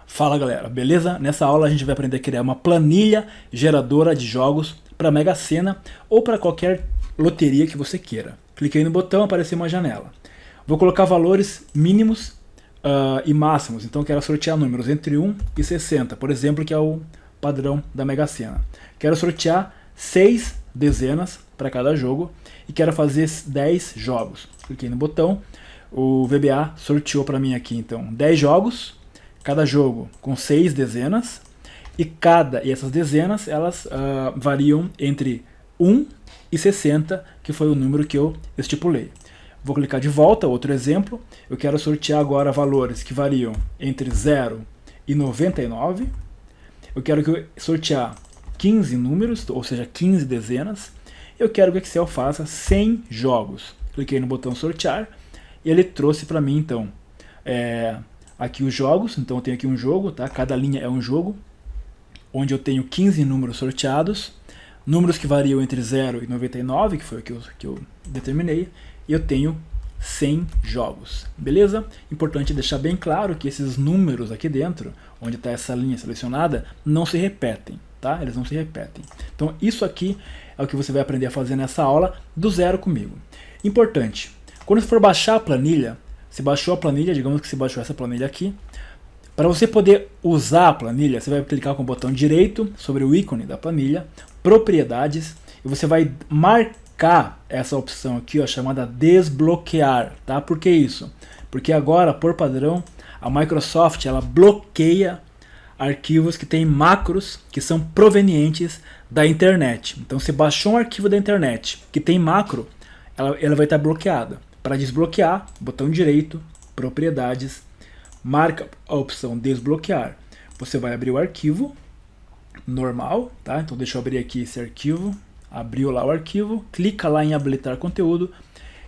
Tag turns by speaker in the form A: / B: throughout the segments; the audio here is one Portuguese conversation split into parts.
A: Fala galera, beleza? Nessa aula a gente vai aprender a criar uma planilha geradora de jogos para Mega Sena ou para qualquer loteria que você queira. Cliquei no botão, apareceu uma janela. Vou colocar valores mínimos e máximos, então quero sortear números entre 1 e 60, por exemplo, que é o padrão da Mega Sena. Quero sortear 6 dezenas para cada jogo e quero fazer 10 jogos. Cliquei no botão, o VBA sorteou para mim aqui então 10 jogos, cada jogo com 6 dezenas, e essas dezenas elas variam entre 1 e 60, que foi o número que eu estipulei. Vou clicar de volta, outro exemplo, eu quero sortear agora valores que variam entre 0 e 99, eu quero sortear 15 números, ou seja, 15 dezenas, eu quero que o Excel faça 100 jogos. Cliquei no botão sortear, e ele trouxe para mim então aqui os jogos, então eu tenho aqui um jogo, tá? Cada linha é um jogo, onde eu tenho 15 números sorteados, números que variam entre 0 e 99, que foi o que eu determinei, e eu tenho 100 jogos, beleza? Importante deixar bem claro que esses números aqui dentro, onde está essa linha selecionada, não se repetem, tá? Eles não se repetem. Então isso aqui é o que você vai aprender a fazer nessa aula do zero comigo. Importante, quando você for baixar a planilha, se baixou a planilha, digamos que você baixou essa planilha aqui, para você poder usar a planilha, você vai clicar com o botão direito sobre o ícone da planilha, propriedades, e você vai marcar essa opção aqui, ó, chamada desbloquear, tá? Por que isso? Porque agora, por padrão, a Microsoft ela bloqueia arquivos que têm macros que são provenientes da internet. Então, se baixou um arquivo da internet que tem macro, ela vai estar bloqueada. Para desbloquear, botão direito, propriedades, marca a opção desbloquear. Você vai abrir o arquivo normal, tá? Então deixa eu abrir aqui esse arquivo. Abriu lá o arquivo, clica lá em habilitar conteúdo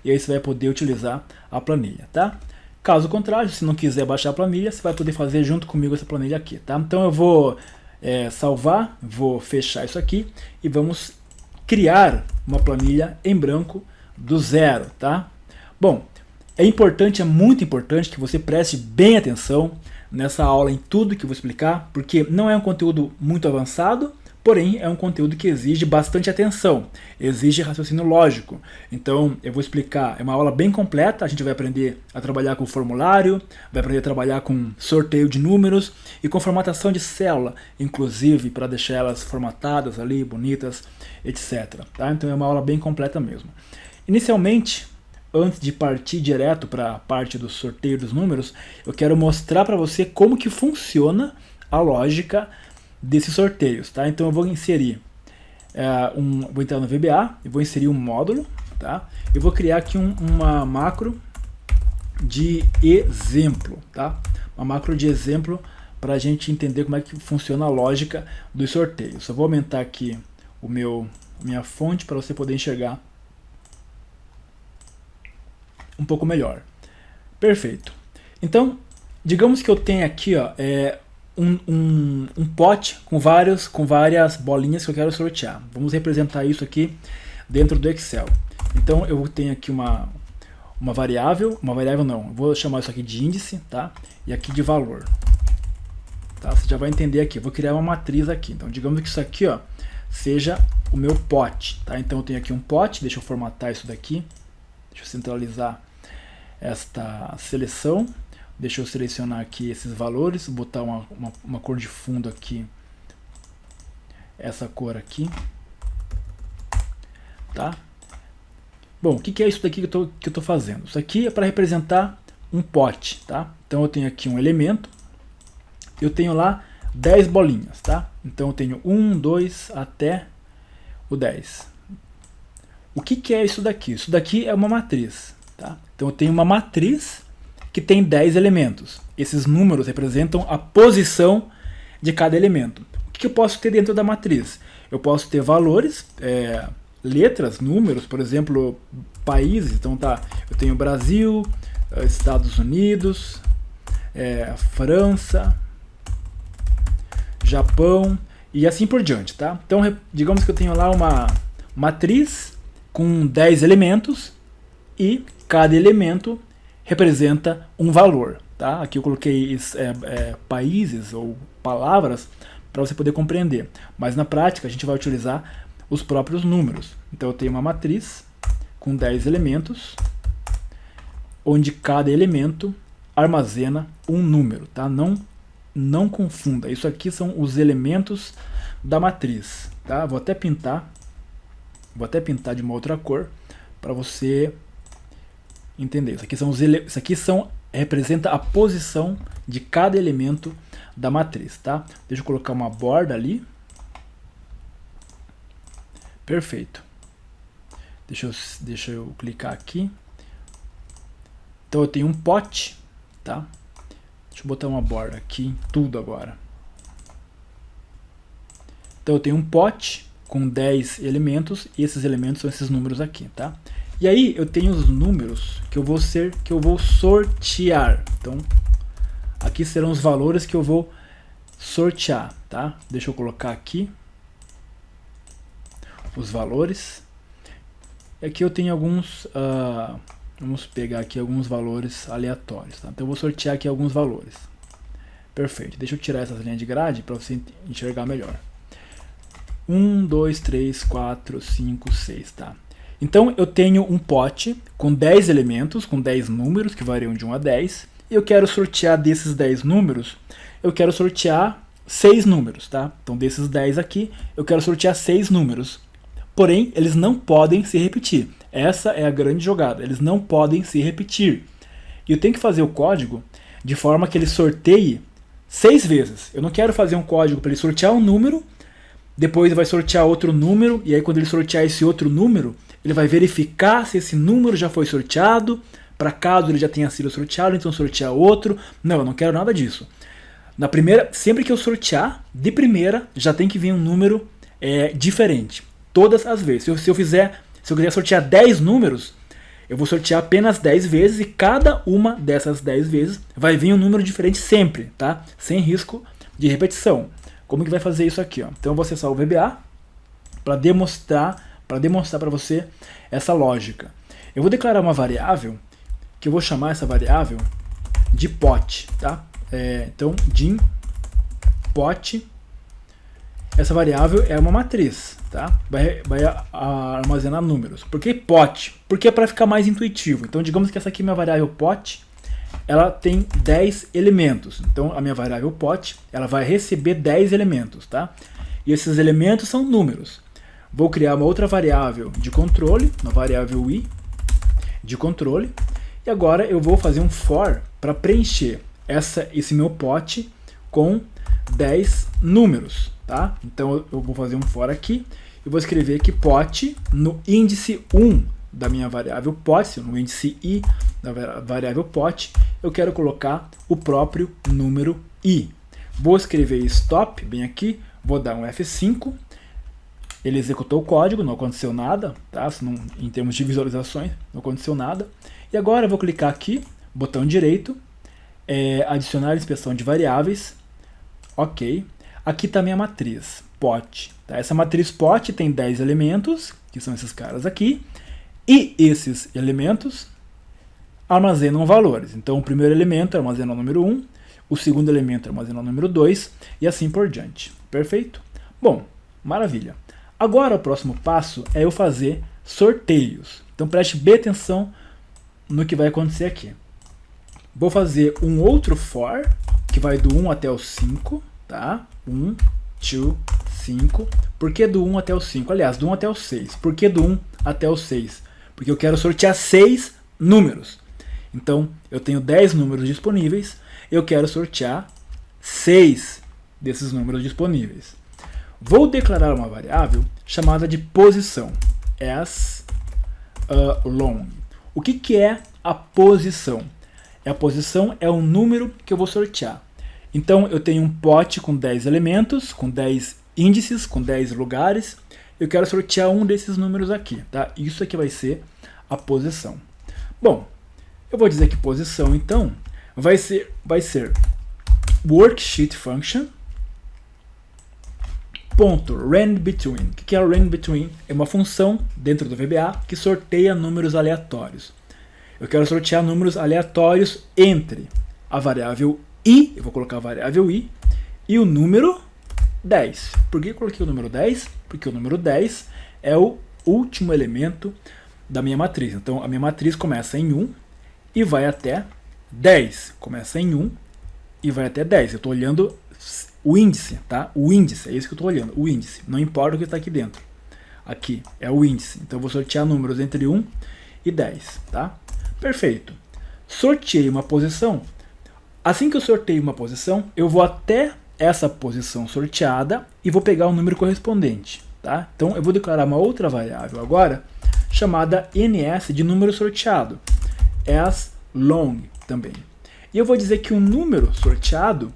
A: e aí você vai poder utilizar a planilha, tá? Caso contrário, se não quiser baixar a planilha, você vai poder fazer junto comigo essa planilha aqui, tá? Então eu vou salvar, vou fechar isso aqui e vamos criar uma planilha em branco do zero, tá? Bom, é muito importante que você preste bem atenção nessa aula em tudo que eu vou explicar, porque não é um conteúdo muito avançado, porém é um conteúdo que exige bastante atenção, exige raciocínio lógico. Então eu vou explicar, é uma aula bem completa, a gente vai aprender a trabalhar com formulário, vai aprender a trabalhar com sorteio de números e com formatação de célula, inclusive para deixar elas formatadas ali, bonitas, etc. Tá? Então é uma aula bem completa mesmo. Inicialmente, antes de partir direto para a parte do sorteio dos números, eu quero mostrar para você como que funciona a lógica desses sorteios, tá? Então eu vou inserir, vou entrar no VBA e vou inserir um módulo, tá? Eu vou criar aqui uma macro de exemplo, tá? Uma macro de exemplo para a gente entender como é que funciona a lógica dos sorteios. Eu vou aumentar aqui minha fonte para você poder enxergar um pouco melhor. Perfeito. Então, digamos que eu tenho aqui, ó, um pote com várias bolinhas que eu quero sortear. Vamos representar isso aqui dentro do Excel. Então eu tenho aqui uma variável não, eu vou chamar isso aqui de índice, tá? E aqui de valor. Tá? Você já vai entender aqui, eu vou criar uma matriz aqui. Então digamos que isso aqui, ó, seja o meu pote, tá? Então eu tenho aqui um pote, deixa eu formatar isso daqui. Deixa eu centralizar esta seleção. Deixa eu selecionar aqui esses valores, botar uma cor de fundo aqui, essa cor aqui, tá? Bom, o que é isso daqui que eu estou fazendo? Isso aqui é para representar um pote, tá? Então eu tenho aqui um elemento, eu tenho lá 10 bolinhas, tá? Então eu tenho 1, 2 até o 10. O que é isso daqui? Isso daqui é uma matriz, tá? Então eu tenho uma matriz que tem 10 elementos. Esses números representam a posição de cada elemento. O que eu posso ter dentro da matriz? Eu posso ter valores, letras, números, por exemplo, países. Então tá, eu tenho Brasil, Estados Unidos, França, Japão e assim por diante, tá? Então digamos que eu tenho lá uma matriz com 10 elementos e cada elemento representa um valor. tá? Aqui eu coloquei países ou palavras para você poder compreender. Mas na prática a gente vai utilizar os próprios números. Então eu tenho uma matriz com 10 elementos, onde cada elemento armazena um número, tá? Não confunda. Isso aqui são os elementos da matriz, tá? Vou até pintar de uma outra cor para você entender. Isso aqui representa a posição de cada elemento da matriz, tá? Deixa eu colocar uma borda ali. Perfeito. Deixa eu clicar aqui. Então eu tenho um pote, tá? Deixa eu botar uma borda aqui em tudo agora. Então eu tenho um pote com 10 elementos e esses elementos são esses números aqui, tá? E aí eu tenho os números que eu vou sortear. Então aqui serão os valores que eu vou sortear, tá? Deixa eu colocar aqui os valores. Aqui eu tenho alguns, vamos pegar aqui alguns valores aleatórios, tá? Então eu vou sortear aqui alguns valores. Perfeito. Deixa eu tirar essas linhas de grade para você enxergar melhor. 1, 2, 3, 4, 5, 6, tá? Então eu tenho um pote com 10 elementos, com 10 números que variam de 1 a 10. E eu quero sortear desses 10 números, eu quero sortear 6 números, tá? Então desses 10 aqui, eu quero sortear 6 números. Porém, eles não podem se repetir. Essa é a grande jogada. Eles não podem se repetir. E eu tenho que fazer o código de forma que ele sorteie 6 vezes. Eu não quero fazer um código para ele sortear um número, depois ele vai sortear outro número, e aí quando ele sortear esse outro número, ele vai verificar se esse número já foi sorteado, para caso ele já tenha sido sorteado, então sortear outro. Não, eu não quero nada disso. Na primeira, sempre que eu sortear, de primeira, já tem que vir um número diferente. Todas as vezes. Se eu quiser sortear 10 números, eu vou sortear apenas 10 vezes e cada uma dessas 10 vezes vai vir um número diferente sempre, tá? Sem risco de repetição. Como que vai fazer isso aqui, ó? Então eu vou acessar o VBA para demonstrar para você essa lógica. Eu vou declarar uma variável que eu vou chamar essa variável de pot, tá? Então dim pot. Essa variável é uma matriz, tá? Vai armazenar números. Por que pot? Porque é para ficar mais intuitivo. Então, digamos que essa aqui é minha variável pot, ela tem 10 elementos. Então, a minha variável pot, ela vai receber 10 elementos, tá? E esses elementos são números. Vou criar uma outra variável de controle, uma variável i de controle. E agora eu vou fazer um for para preencher esse meu pot com 10 números. Tá? Então eu vou fazer um for aqui e vou escrever que pot no índice 1 da minha variável pot, no índice i da variável pot, eu quero colocar o próprio número i. Vou escrever stop bem aqui, vou dar um F5, ele executou o código, não aconteceu nada, tá? Em termos de visualizações, não aconteceu nada. E agora eu vou clicar aqui, botão direito, adicionar inspeção de variáveis, ok. Aqui está a minha matriz, pot. Tá? Essa matriz pot tem 10 elementos, que são esses caras aqui, e esses elementos armazenam valores. Então o primeiro elemento armazena o número 1, o segundo elemento armazena o número 2, e assim por diante. Perfeito? Bom, maravilha. Agora o próximo passo é eu fazer sorteios. Então preste bem atenção no que vai acontecer aqui. Vou fazer um outro for, que vai do 1 até o 5, tá? 1, 2, 5. Por que do 1 até o 5? Aliás, do 1 até o 6. Por que do 1 até o 6? Porque eu quero sortear 6 números. Então, eu tenho 10 números disponíveis. Eu quero sortear 6 desses números disponíveis. Vou declarar uma variável chamada de posição. As long. O que é a posição? A posição é o número que eu vou sortear. Então eu tenho um pote com 10 elementos, com 10 índices, com 10 lugares. Eu quero sortear um desses números aqui, tá? Isso aqui vai ser a posição. Bom, eu vou dizer que posição, então, vai ser worksheet function .randBetween. O que é o randBetween? É uma função dentro do VBA que sorteia números aleatórios. Eu quero sortear números aleatórios entre a variável i, eu vou colocar a variável i, e o número 10. Por que eu coloquei o número 10? Porque o número 10 é o último elemento da minha matriz. Então a minha matriz começa em 1 e vai até 10. Começa em 1 e vai até 10. Eu estou olhando o índice, tá? O índice, é isso que eu estou olhando, o índice. Não importa o que está aqui dentro. Aqui é o índice. Então eu vou sortear números entre 1 e 10, tá? Perfeito. Sorteei uma posição. Assim que eu sorteio uma posição, eu vou até essa posição sorteada e vou pegar o número correspondente, tá? Então eu vou declarar uma outra variável agora, chamada ns de número sorteado, as long também. E eu vou dizer que o número sorteado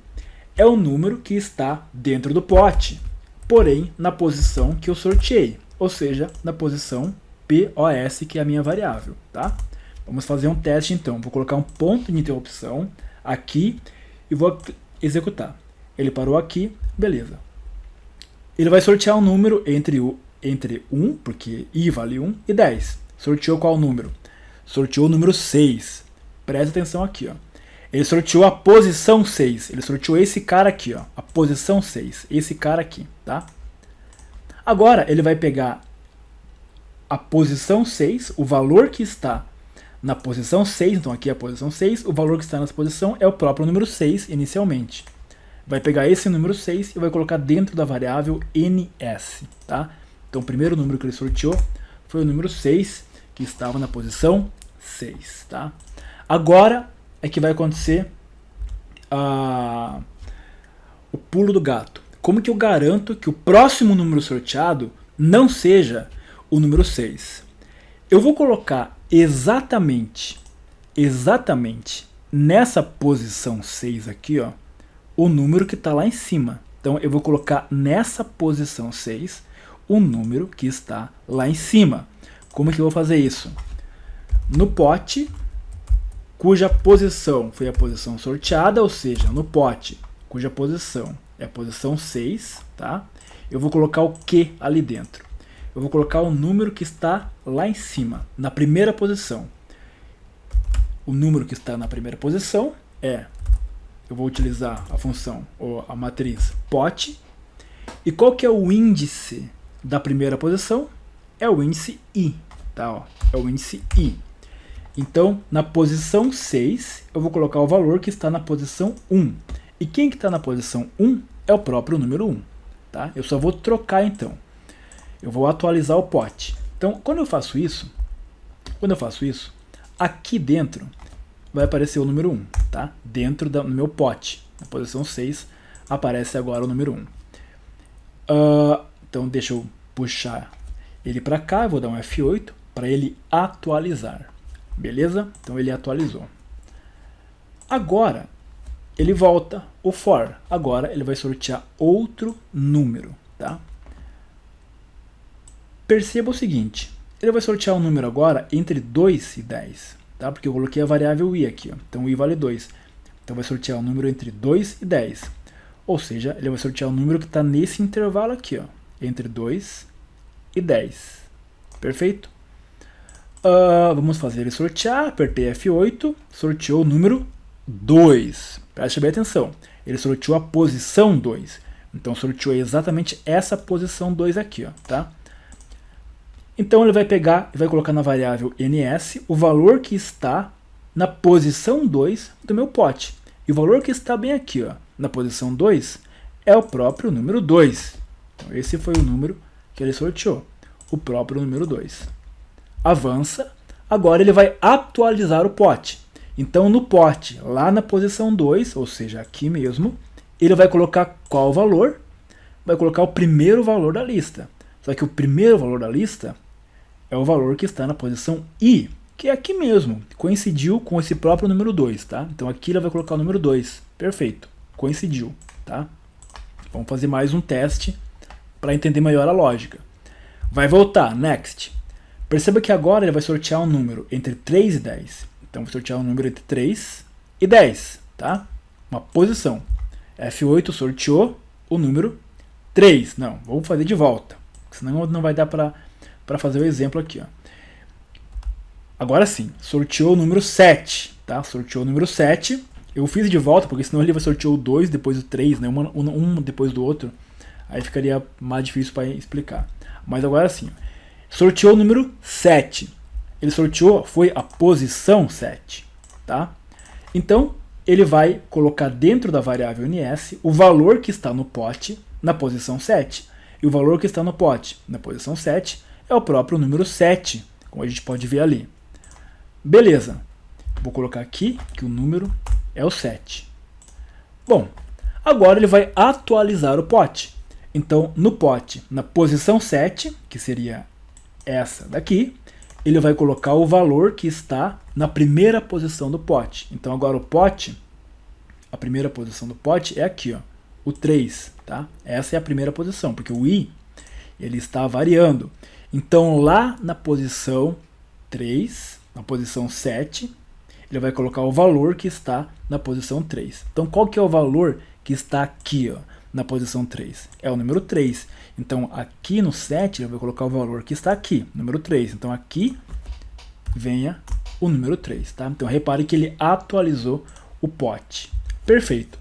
A: é o número que está dentro do pote, porém na posição que eu sorteei, ou seja, na posição POS, que é a minha variável, tá? Vamos fazer um teste então. Vou colocar um ponto de interrupção aqui e vou executar. Ele parou aqui, beleza. Ele vai sortear um número entre 1, porque i vale 1, e 10. Sorteou qual número? Sorteou o número 6. Presta atenção aqui, ó. Ele sorteou a posição 6. Ele sorteou esse cara aqui, ó. A posição 6. Esse cara aqui, tá? Agora ele vai pegar a posição 6, o valor que está na posição 6, então aqui é a posição 6, o valor que está nessa posição é o próprio número 6 inicialmente. Vai pegar esse número 6 e vai colocar dentro da variável ns, tá? Então o primeiro número que ele sorteou foi o número 6, que estava na posição 6, tá? Agora é que vai acontecer o pulo do gato. Como que eu garanto que o próximo número sorteado não seja o número 6? Eu vou colocar exatamente nessa posição 6 aqui, ó, o número que está lá em cima. Então eu vou colocar nessa posição 6 o número que está lá em cima. Como que eu vou fazer isso? No pote, cuja posição foi a posição sorteada, ou seja, no pote cuja posição é a posição 6, tá? Eu vou colocar o que ali dentro? Eu vou colocar o número que está lá em cima, na primeira posição. O número que está na primeira posição eu vou utilizar a função, ou a matriz pote. E qual que é o índice da primeira posição? É o índice i, tá? Ó, é o índice i. Então, na posição 6, eu vou colocar o valor que está na posição 1. E quem que está na posição 1 é o próprio número 1, tá? Eu só vou trocar então. Eu vou atualizar o pote. Então, quando eu faço isso, aqui dentro vai aparecer o número 1, tá? Dentro do meu pote, na posição 6, aparece agora o número 1. Então, deixa eu puxar ele para cá, eu vou dar um F8 para ele atualizar. Beleza? Então, ele atualizou. Agora, ele volta o for. Agora, ele vai sortear outro número, tá? Perceba o seguinte, ele vai sortear um número agora entre 2 e 10, tá? Porque eu coloquei a variável i aqui, ó. Então i vale 2. Então vai sortear um número entre 2 e 10. Ou seja, ele vai sortear um número que está nesse intervalo aqui, ó, entre 2 e 10. Perfeito? Vamos fazer ele sortear, apertei F8, sorteou o número 2. Preste bem atenção, ele sorteou a posição 2. Então sorteou exatamente essa posição 2 aqui, ó, tá? Então ele vai pegar e vai colocar na variável ns o valor que está na posição 2 do meu pote. E o valor que está bem aqui, ó, na posição 2, é o próprio número 2. Então esse foi o número que ele sorteou, o próprio número 2. Avança, agora ele vai atualizar o pote. Então no pote, lá na posição 2, ou seja, aqui mesmo, ele vai colocar qual valor? Vai colocar o primeiro valor da lista. Só que o primeiro valor da lista é o valor que está na posição i, que é aqui mesmo, coincidiu com esse próprio número 2, tá? Então aqui ele vai colocar o número 2, perfeito, coincidiu, tá? Vamos fazer mais um teste para entender melhor a lógica. Vai voltar, next. Perceba que agora ele vai sortear um número entre 3 e 10. Então vai sortear um número entre 3 e 10, tá? Uma posição. F8 sorteou o número 3. Não, vou fazer de volta, senão não vai dar para fazer o exemplo aqui, ó. Agora sim, sorteou o número 7, tá? Sorteou o número 7 Eu fiz de volta, porque senão ele vai sortear o 2, depois o 3, né? Um depois do outro. Aí ficaria mais difícil para explicar. Mas agora sim. Sorteou o número 7. Ele sorteou, foi a posição 7. Tá? Então, ele vai colocar dentro da variável NS o valor que está no pote na posição 7. E o valor que está no pote na posição 7 é o próprio número 7, como a gente pode ver ali. Beleza. Vou colocar aqui que o número é o 7. Bom, agora ele vai atualizar o pote. Então, no pote, na posição 7, que seria essa daqui, ele vai colocar o valor que está na primeira posição do pote. Então, agora o pote, a primeira posição do pote é aqui, ó, o 3. Tá? Essa é a primeira posição, porque o i ele está variando. Então, lá na posição 3, na posição 7, ele vai colocar o valor que está na posição 3. Então, qual que é o valor que está aqui, ó, na posição 3? É o número 3. Então, aqui no 7, ele vai colocar o valor que está aqui, número 3. Então, aqui venha o número 3. Tá? Então, repare que ele atualizou o pote. Perfeito.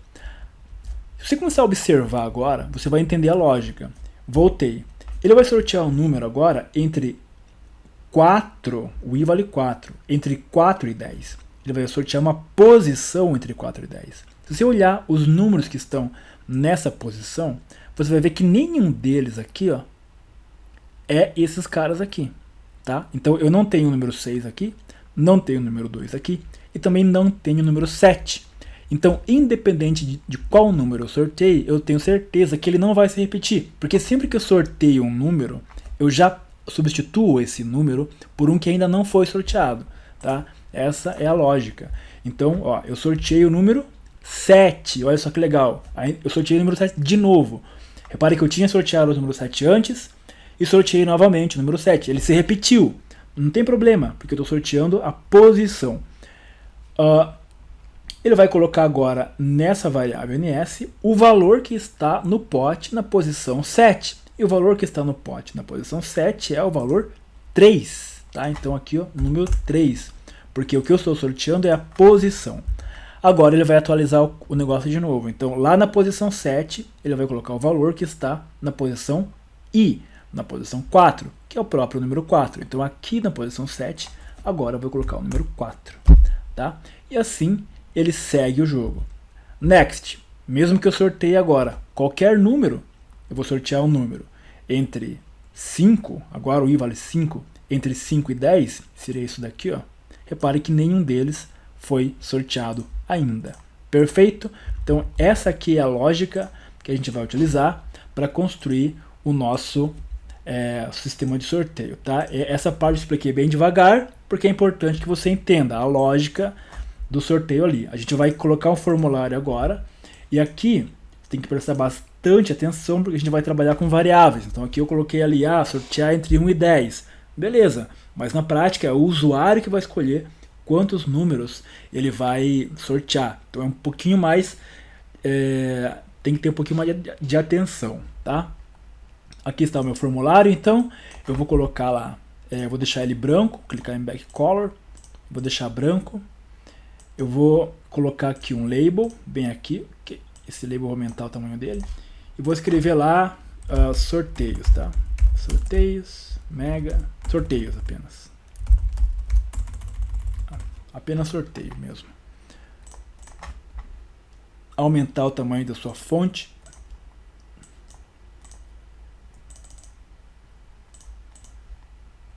A: Se você começar a observar agora, você vai entender a lógica. Voltei. Ele vai sortear um número agora entre 4, o i vale 4, entre 4 e 10. Ele vai sortear uma posição entre 4 e 10. Se você olhar os números que estão nessa posição, você vai ver que nenhum deles aqui, ó, é esses caras aqui. Tá? Então eu não tenho o número 6 aqui, não tenho o número 2 aqui, e também não tenho o número 7. Então, independente de qual número eu sorteio, eu tenho certeza que ele não vai se repetir. Porque sempre que eu sorteio um número, eu já substituo esse número por um que ainda não foi sorteado. Tá? Essa é a lógica. Então, ó, eu sorteei o número 7. Olha só que legal. Aí eu sorteei o número 7 de novo. Repare que eu tinha sorteado o número 7 antes e sorteei novamente o número 7. Ele se repetiu. Não tem problema, porque eu estou sorteando a posição. Ele vai colocar agora nessa variável NS o valor que está no pote na posição 7. E o valor que está no pote na posição 7 é o valor 3. Tá? Então aqui ó, número 3. Porque o que eu estou sorteando é a posição. Agora ele vai atualizar o negócio de novo. Então lá na posição 7 ele vai colocar o valor que está na posição I. Na posição 4, que é o próprio número 4. Então aqui na posição 7, agora eu vou colocar o número 4. Tá? E assim ele segue o jogo. Next, mesmo que eu sorteie agora qualquer número, eu vou sortear um número entre 5, agora o i vale 5, entre 5 e 10, seria isso daqui, ó. Repare que nenhum deles foi sorteado ainda. Perfeito? Então essa aqui é a lógica que a gente vai utilizar para construir o nosso sistema de sorteio. Tá? Essa parte eu expliquei bem devagar, porque é importante que você entenda a lógica do sorteio ali. A gente vai colocar um formulário agora, e aqui tem que prestar bastante atenção, porque a gente vai trabalhar com variáveis. Então aqui eu coloquei ali, sortear entre 1 e 10. Beleza, mas na prática é o usuário que vai escolher quantos números ele vai sortear. Então é um pouquinho mais, tem que ter um pouquinho mais de atenção, tá? Aqui está o meu formulário, então eu vou colocar lá, vou deixar ele branco, clicar em Back Color, vou deixar branco. Eu vou colocar aqui um label, bem aqui, esse label vou aumentar o tamanho dele, e vou escrever lá sorteios, tá? Sorteios, mega, sorteios apenas. Apenas sorteio mesmo. Aumentar o tamanho da sua fonte.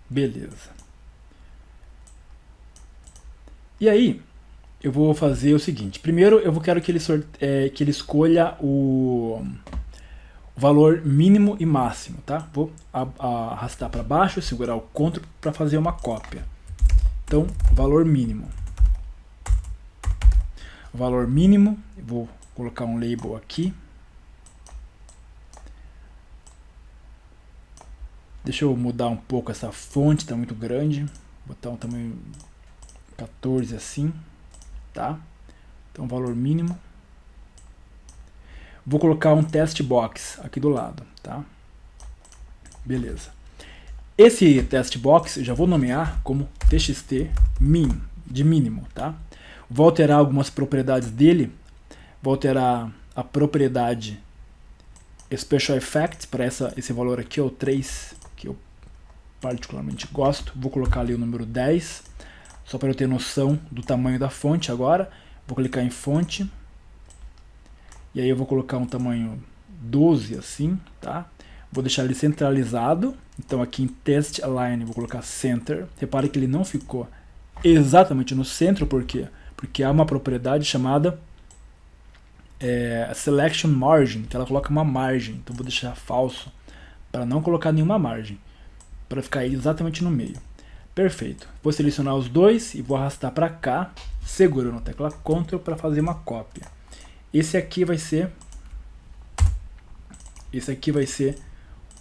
A: Beleza. E aí, eu vou fazer o seguinte. Primeiro, eu quero que ele escolha o valor mínimo e máximo, tá? Vou arrastar para baixo, segurar o Ctrl para fazer uma cópia. Então, valor mínimo. Valor mínimo, eu vou colocar um label aqui. Deixa eu mudar um pouco essa fonte, está muito grande. Botar um tamanho 14 assim, tá? Então, valor mínimo. Vou colocar um test box aqui do lado, tá? Beleza. Esse test box eu já vou nomear como txt min, de mínimo, tá? Vou alterar algumas propriedades dele. Vou alterar a propriedade Special Effect para esse valor aqui, o 3, que eu particularmente gosto. Vou colocar ali o número 10, só para eu ter noção do tamanho da fonte agora. Vou clicar em fonte. E aí eu vou colocar um tamanho 12 assim, tá? Vou deixar ele centralizado. Então aqui em Test Align vou colocar Center. Repare que ele não ficou exatamente no centro, por quê? Porque há uma propriedade chamada Selection Margin, que ela coloca uma margem. Então vou deixar falso para não colocar nenhuma margem, para ficar exatamente no meio. Perfeito. Vou selecionar os dois e vou arrastar para cá, segurando a tecla Ctrl para fazer uma cópia. Esse aqui vai ser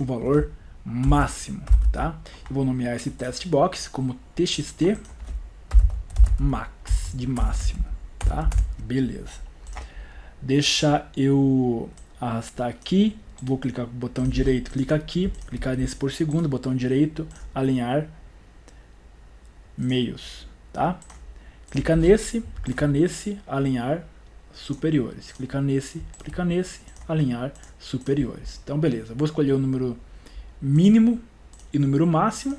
A: o valor máximo, tá? Eu vou nomear esse test box como txt max, de máximo, tá? Beleza. Deixa eu arrastar aqui, vou clicar com o botão direito, clica aqui, clicar nesse por segundo, botão direito, alinhar meios, tá? Clica nesse, alinhar superiores, clica nesse, alinhar superiores. Então beleza, vou escolher o número mínimo e o número máximo.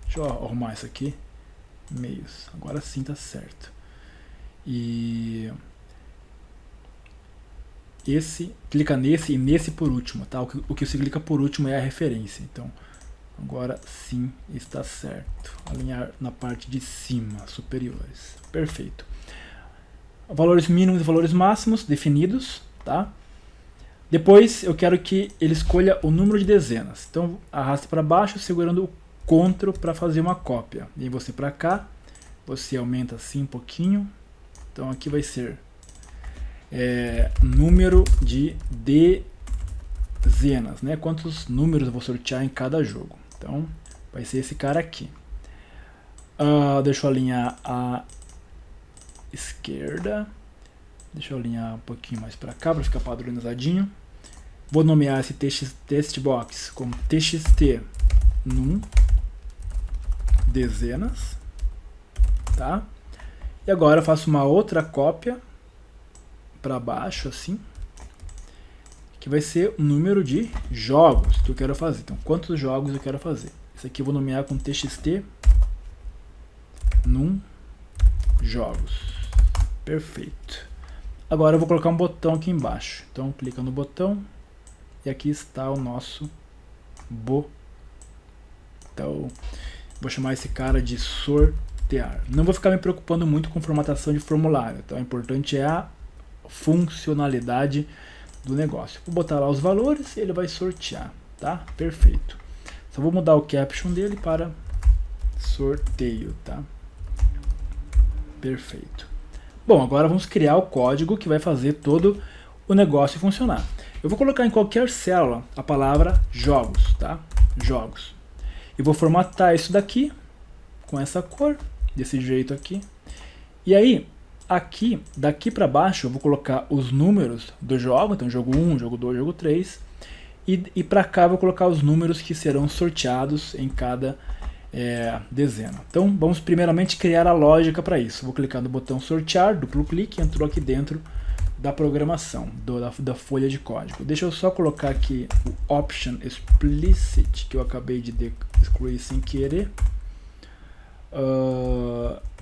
A: Deixa eu arrumar isso aqui, meios, agora sim tá certo. E esse, clica nesse e nesse por último, tá? O que você clica por último é a referência. Então agora sim está certo. Alinhar na parte de cima, superiores. Perfeito. Valores mínimos e valores máximos definidos, tá? Depois eu quero que ele escolha o número de dezenas. Então arraste para baixo segurando o Ctrl para fazer uma cópia. Vem você para cá, você aumenta assim um pouquinho. Então aqui vai ser número de dezenas, né? Quantos números eu vou sortear em cada jogo. Então vai ser esse cara aqui. Deixa eu alinhar a esquerda. Deixa eu alinhar um pouquinho mais para cá para ficar padronizadinho. Vou nomear esse text box como txt num dezenas, tá? E agora eu faço uma outra cópia para baixo assim, que vai ser o número de jogos que eu quero fazer. Então, quantos jogos eu quero fazer? Esse aqui eu vou nomear com txt num jogos. Perfeito. Agora eu vou colocar um botão aqui embaixo. Então, clica no botão e aqui está o nosso botão. Vou chamar esse cara de sortear. Não vou ficar me preocupando muito com formatação de formulário. Então, o importante é a funcionalidade do negócio. Vou botar lá os valores e ele vai sortear, tá? Perfeito. Só vou mudar o caption dele para sorteio, tá? Perfeito. Bom, agora vamos criar o código que vai fazer todo o negócio funcionar. Eu vou colocar em qualquer célula a palavra jogos, tá? Jogos. E vou formatar isso daqui com essa cor, desse jeito aqui. E aí, aqui, daqui para baixo, eu vou colocar os números do jogo. Então, jogo 1, jogo 2, jogo 3. E para cá eu vou colocar os números que serão sorteados em cada dezena. Então, vamos primeiramente criar a lógica para isso. Vou clicar no botão sortear, duplo clique, entrou aqui dentro da programação, da folha de código. Deixa eu só colocar aqui o option explicit, que eu acabei de excluir sem querer.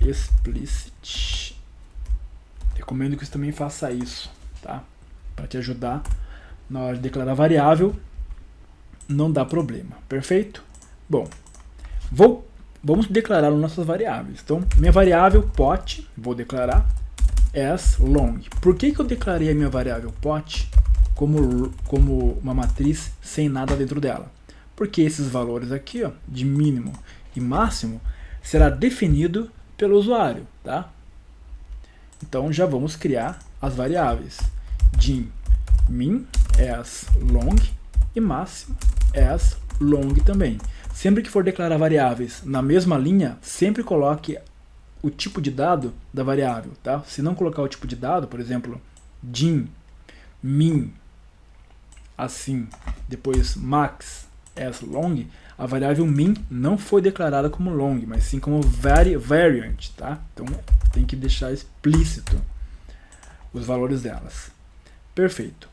A: Explicit. Recomendo que você também faça isso, tá? Para te ajudar na hora de declarar variável, não dá problema. Perfeito? Bom, vamos declarar as nossas variáveis. Então, minha variável pot, vou declarar as long. Por que eu declarei a minha variável pot como uma matriz sem nada dentro dela? Porque esses valores aqui, ó, de mínimo e máximo, será definido pelo usuário, tá? Então já vamos criar as variáveis de min as long e máximo as long também. Sempre que for declarar variáveis na mesma linha, sempre coloque o tipo de dado da variável, tá? Se não colocar o tipo de dado, por exemplo, dim, min, assim, depois max, as long, a variável min não foi declarada como long, mas sim como variant, tá? Então tem que deixar explícito os valores delas. Perfeito.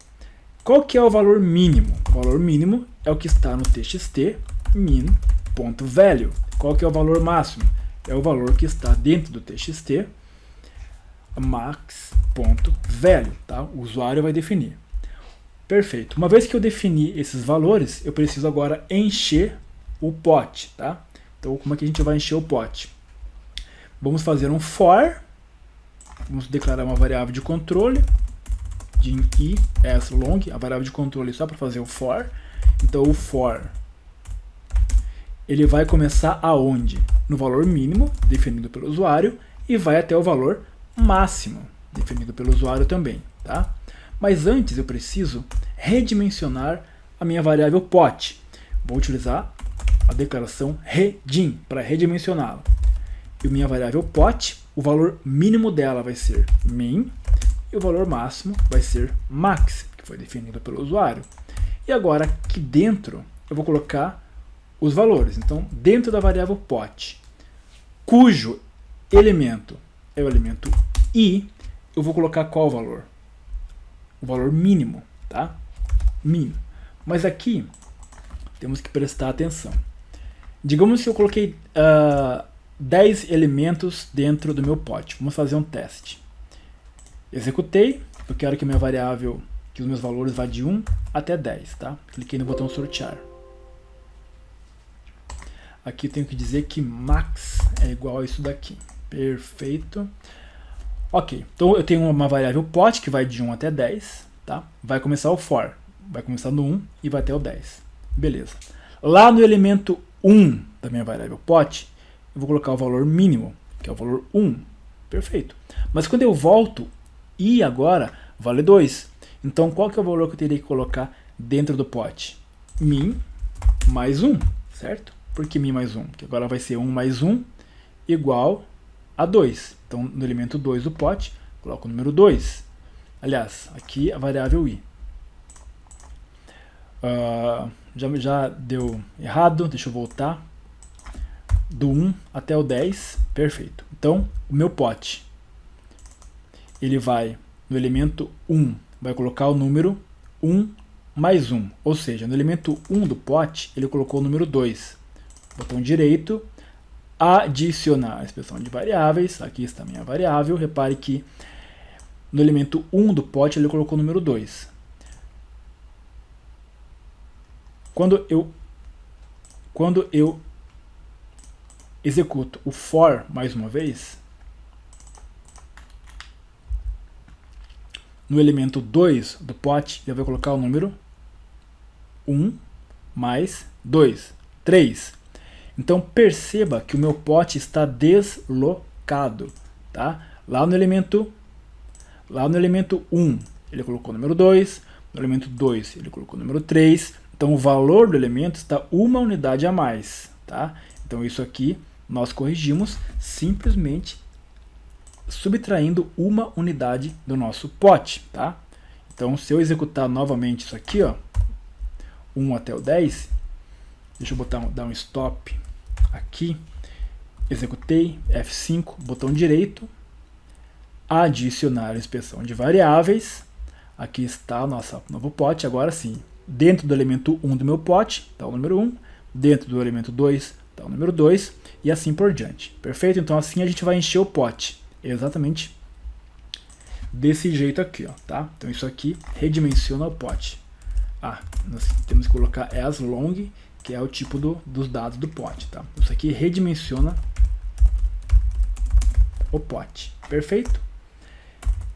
A: Qual que é o valor mínimo? O valor mínimo é o que está no txt min.value. Qual que é o valor máximo? É o valor que está dentro do txt max.value, tá? O usuário vai definir. Perfeito. Uma vez que eu defini esses valores, eu preciso agora encher o pote, tá? Então, como é que a gente vai encher o pote? Vamos fazer um for. Vamos declarar uma variável de controle de long, a variável de controle só para fazer o for. Então, o for ele vai começar aonde? No valor mínimo, definido pelo usuário, e vai até o valor máximo, definido pelo usuário também, tá? Mas antes eu preciso redimensionar a minha variável pot. Vou utilizar a declaração redim para redimensioná-la. E a minha variável pot, o valor mínimo dela vai ser min, e o valor máximo vai ser max, que foi definido pelo usuário. E agora aqui dentro eu vou colocar os valores. Então, dentro da variável pot, cujo elemento é o elemento i, eu vou colocar qual valor? O valor mínimo, tá? Mínimo. Mas aqui temos que prestar atenção. Digamos que eu coloquei 10 elementos dentro do meu pot. Vamos fazer um teste. Executei. Eu quero que a minha variável, que os meus valores vá de 1 até 10, tá? Cliquei no botão sortear. Aqui eu tenho que dizer que max é igual a isso daqui. Perfeito. Ok, então eu tenho uma variável pot que vai de 1 até 10, tá? Vai começar o for, vai começar no 1 e vai até o 10. Beleza. Lá no elemento 1 da minha variável pot, eu vou colocar o valor mínimo, que é o valor 1. Perfeito. Mas quando eu volto, i agora vale 2. Então qual que é o valor que eu teria que colocar dentro do pot? Min mais 1, certo? Por que min mais 1? Porque agora vai ser 1 mais 1 igual a 2. Então, no elemento 2 do pot, coloco o número 2. Aliás, aqui a variável i. Já deu errado, deixa eu voltar. Do 1 até o 10, perfeito. Então, o meu pot, ele vai, no elemento 1, vai colocar o número 1 mais 1. Ou seja, no elemento 1 do pot, ele colocou o número 2. Botão direito, adicionar a expressão de variáveis, aqui está a minha variável, repare que no elemento 1 do pot ele colocou o número 2. Quando eu executo o for mais uma vez, no elemento 2 do pot ele vai colocar o número 1 mais 2, 3. Então perceba que o meu pot está deslocado, tá? Lá no elemento 1, ele colocou o número 2, no elemento 2 ele colocou o número 3, então o valor do elemento está uma unidade a mais, tá? Então isso aqui nós corrigimos simplesmente subtraindo uma unidade do nosso pot, tá? Então se eu executar novamente isso aqui, ó, 1 até o 10, deixa eu dar um stop aqui, executei, F5, botão direito, adicionar a inspeção de variáveis, aqui está o nosso novo pot, agora sim, dentro do elemento 1 do meu pot, está o número 1, dentro do elemento 2, está o número 2, e assim por diante, perfeito? Então assim a gente vai encher o pot, exatamente desse jeito aqui, ó, tá? Então isso aqui redimensiona o pot. Nós temos que colocar as long, que é o tipo dos dados do pot, tá? Isso aqui redimensiona o pot, perfeito?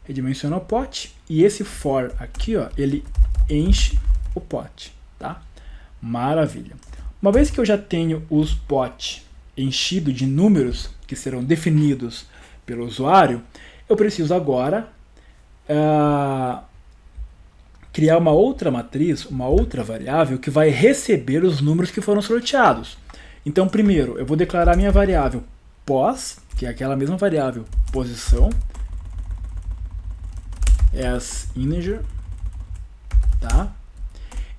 A: Redimensiona o pot, e esse for aqui, ó, ele enche o pot, tá? Maravilha. Uma vez que eu já tenho os pot enchido de números que serão definidos pelo usuário, eu preciso agora criar uma outra matriz, uma outra variável que vai receber os números que foram sorteados. Então, primeiro, eu vou declarar minha variável pos, que é aquela mesma variável posição, as integer, tá?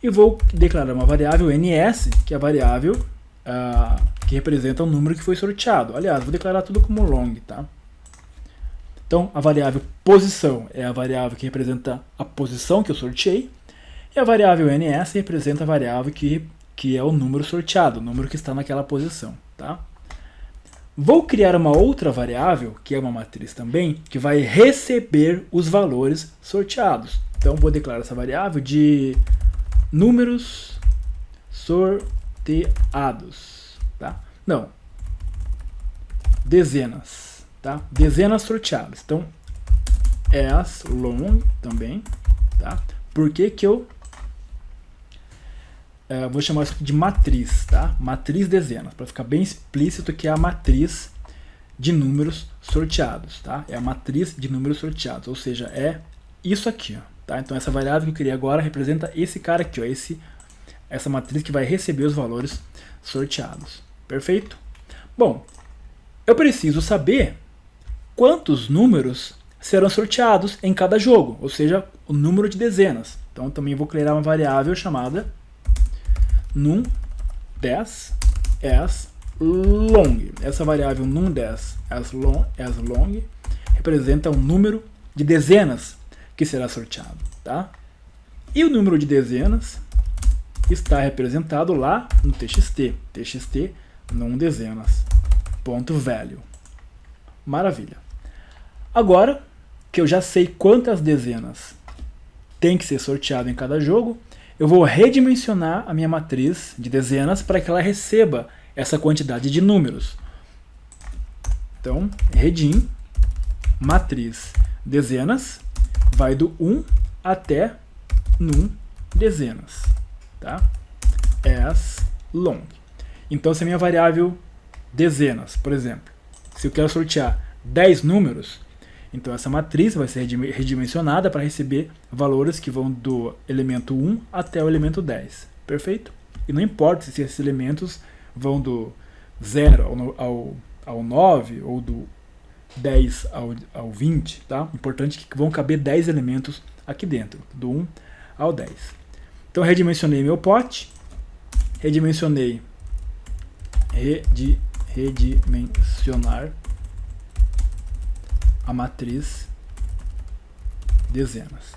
A: E vou declarar uma variável ns, que é a variável que representa o número que foi sorteado. Aliás, vou declarar tudo como long, tá? Então, a variável posição é a variável que representa a posição que eu sorteei, e a variável ns representa a variável que é o número sorteado, o número que está naquela posição, tá? Vou criar uma outra variável, que é uma matriz também, que vai receber os valores sorteados. Então, vou declarar essa variável de números sorteados, tá? Não, dezenas, tá? Dezenas sorteadas. Então, as long também, tá? Por que que eu vou chamar isso aqui de matriz, tá? Matriz dezenas, para ficar bem explícito que é a matriz de números sorteados, tá? É a matriz de números sorteados, ou seja, é isso aqui, ó, tá? Então essa variável que eu criei agora representa esse cara aqui, ó, essa matriz que vai receber os valores sorteados. Perfeito? Bom, eu preciso saber quantos números serão sorteados em cada jogo, ou seja, o número de dezenas. Então também vou criar uma variável chamada num10 as long. Essa variável num10 as long representa o número de dezenas que será sorteado, tá? E o número de dezenas está representado lá no txt num dezenas ponto value. Maravilha. Agora que eu já sei quantas dezenas tem que ser sorteado em cada jogo, eu vou redimensionar a minha matriz de dezenas para que ela receba essa quantidade de números. Então, redim, matriz dezenas, vai do 1 até num dezenas, tá? As long. Então, se a minha variável dezenas, por exemplo, se eu quero sortear 10 números, então essa matriz vai ser redimensionada para receber valores que vão do elemento 1 até o elemento 10. Perfeito? E não importa se esses elementos vão do 0 ao 9 ou do 10 ao 20. Tá? Importante que vão caber 10 elementos aqui dentro, do 1 ao 10. Então redimensionei meu pote, redimensionar a matriz dezenas.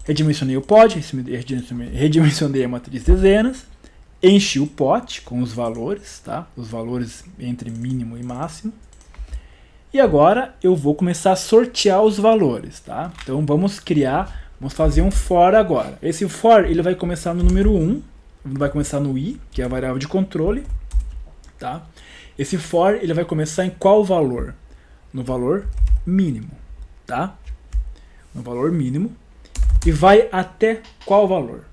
A: Redimensionei o pote, redimensionei a matriz dezenas, enchi o pote com os valores, tá? Os valores entre mínimo e máximo. E agora eu vou começar a sortear os valores, tá? Então vamos fazer um for agora. Esse for ele vai começar no número 1, vai começar no i, que é a variável de controle, tá? Esse for ele vai começar em qual valor? No valor mínimo, tá? No valor mínimo. E vai até qual valor?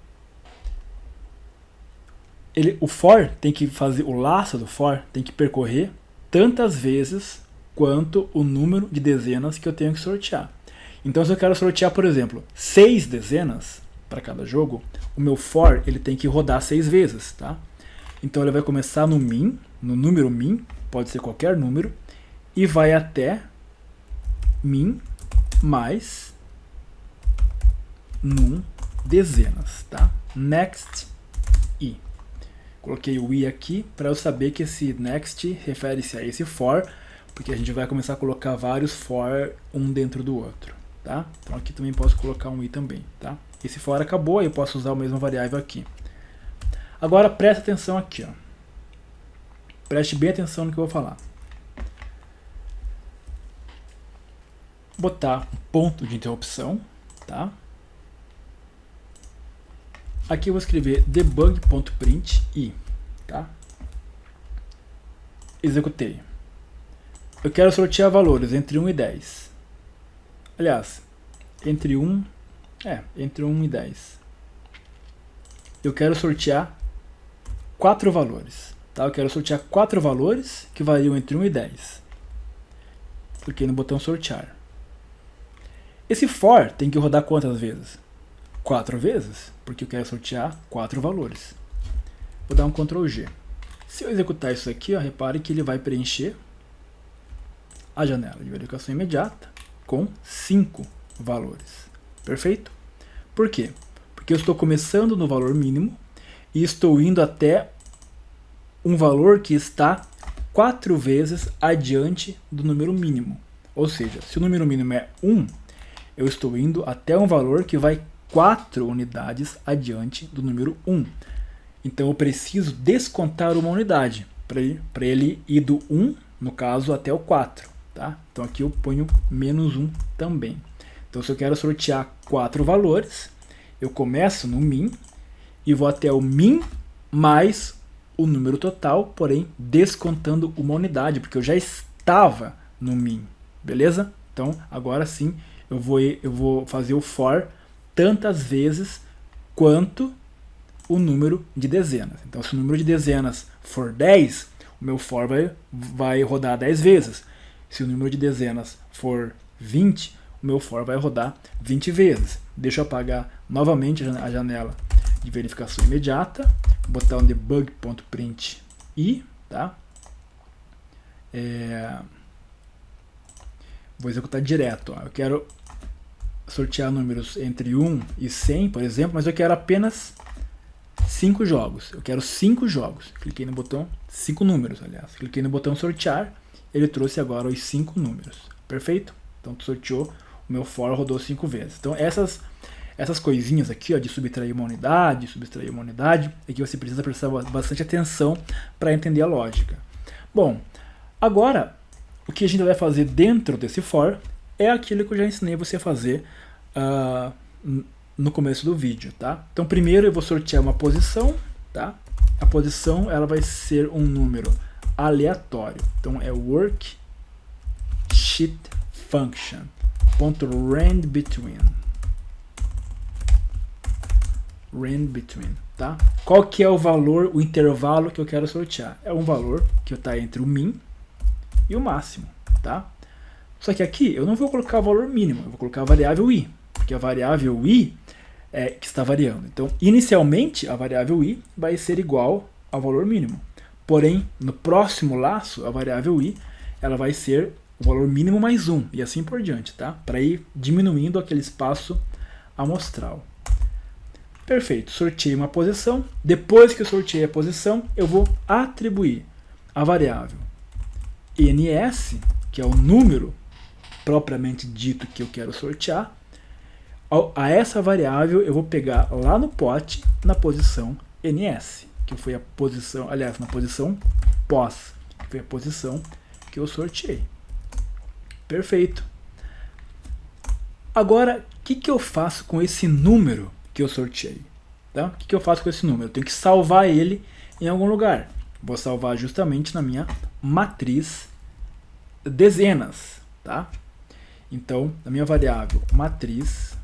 A: O for tem que fazer, o laço do for tem que percorrer tantas vezes quanto o número de dezenas que eu tenho que sortear. Então, se eu quero sortear, por exemplo, 6 dezenas para cada jogo, o meu for ele tem que rodar 6 vezes, tá? Então ele vai começar no min, no número min, pode ser qualquer número, e vai até min mais num dezenas, tá? Next i. Coloquei o i aqui para eu saber que esse next refere-se a esse for, porque a gente vai começar a colocar vários for um dentro do outro, tá? Então aqui também posso colocar um i também, tá? Esse for acabou, aí eu posso usar a mesma variável aqui. Agora presta atenção aqui, ó. Preste bem atenção no que eu vou falar. Botar um ponto de interrupção, tá? Aqui eu vou escrever debug.print i, tá? Executei. Eu quero sortear valores entre 1 e 10. Aliás, entre 1 e 10. Eu quero sortear 4 valores, tá? Eu quero sortear 4 valores que variam entre 1 e 10. Cliquei no botão sortear. Esse for tem que rodar quantas vezes? 4 vezes, porque eu quero sortear 4 valores. Vou dar um Ctrl G. Se eu executar isso aqui, ó, repare que ele vai preencher a janela de verificação imediata com 5 valores. Perfeito? Por quê? Porque eu estou começando no valor mínimo e estou indo até um valor que está 4 vezes adiante do número mínimo. Ou seja, se o número mínimo é 1, eu estou indo até um valor que vai 4 unidades adiante do número 1. Então eu preciso descontar uma unidade para ele ir do 1, no caso, até o 4. Tá? Então aqui eu ponho menos 1 também. Então se eu quero sortear 4 valores, eu começo no min e vou até o min mais o número total, porém descontando uma unidade, porque eu já estava no min. Beleza? Então agora sim eu vou fazer o for tantas vezes quanto o número de dezenas. Então se o número de dezenas for 10, o meu for vai rodar 10 vezes. Se o número de dezenas for 20, o meu for vai rodar 20 vezes. Deixa eu apagar novamente a janela de verificação imediata, botar um debug.print i, tá? Vou executar direto. Ó. Eu quero sortear números entre 1 e 100, por exemplo, mas eu quero apenas 5 jogos. Eu quero 5 jogos. Cliquei no botão, 5 números, aliás. Cliquei no botão sortear, ele trouxe agora os 5 números. Perfeito? Então sorteou, o meu for rodou 5 vezes. Então essas coisinhas aqui, ó, de subtrair uma unidade, é que você precisa prestar bastante atenção para entender a lógica. Bom, agora o que a gente vai fazer dentro desse for é aquilo que eu já ensinei você a fazer no começo do vídeo, tá? Então primeiro eu vou sortear uma posição, tá? A posição ela vai ser um número aleatório. Então é worksheet function .randBetween. Tá? Qual que é o valor, o intervalo que eu quero sortear? É um valor que está entre o min e o máximo, tá? Só que aqui eu não vou colocar o valor mínimo, eu vou colocar a variável i, porque a variável i é que está variando. Então, inicialmente, a variável i vai ser igual ao valor mínimo. Porém, no próximo laço, a variável i ela vai ser o valor mínimo mais 1, e assim por diante, tá? Para ir diminuindo aquele espaço amostral. Perfeito, sorteei uma posição. Depois que eu sorteei a posição, eu vou atribuir a variável ns, que é o número propriamente dito que eu quero sortear. A essa variável eu vou pegar lá no pote, na posição ns, que foi a posição, aliás, na posição pós, que foi a posição que eu sorteei. Perfeito. Agora, o que eu faço com esse número que eu sorteei? Tá? O que eu faço com esse número? Eu tenho que salvar ele em algum lugar. Vou salvar justamente na minha matriz dezenas. Tá? Então, na minha variável matriz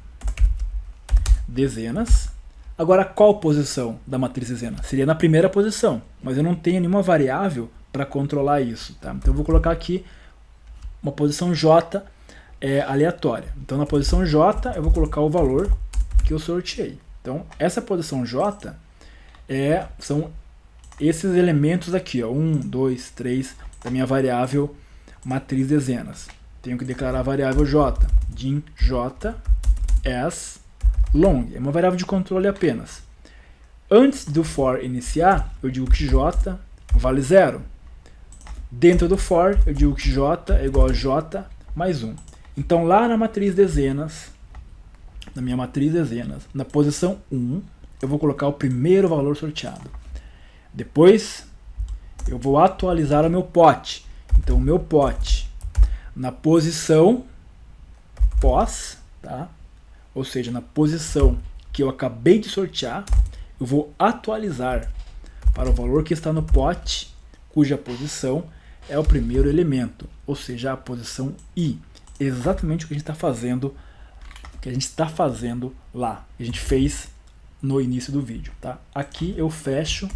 A: dezenas. Agora, qual posição da matriz dezenas? Seria na primeira posição, mas eu não tenho nenhuma variável para controlar isso. Tá? Então, eu vou colocar aqui uma posição j aleatória. Então, na posição j, eu vou colocar o valor que eu sorteei. Então, essa posição j são esses elementos aqui, ó, 1, 2, 3, da minha variável matriz dezenas. Tenho que declarar a variável j, dim j as long, é uma variável de controle apenas. Antes do for iniciar, eu digo que j vale 0. Dentro do for, eu digo que j é igual a j mais 1. Então, lá na matriz dezenas, na minha matriz dezenas, na posição 1, eu vou colocar o primeiro valor sorteado. Depois, eu vou atualizar o meu pote. Então, o meu pote, na posição pós, tá? Ou seja, na posição que eu acabei de sortear, eu vou atualizar para o valor que está no pote, cuja posição é o primeiro elemento, ou seja, a posição i. Exatamente o que a gente está fazendo lá, que a gente fez no início do vídeo, tá? Aqui eu fecho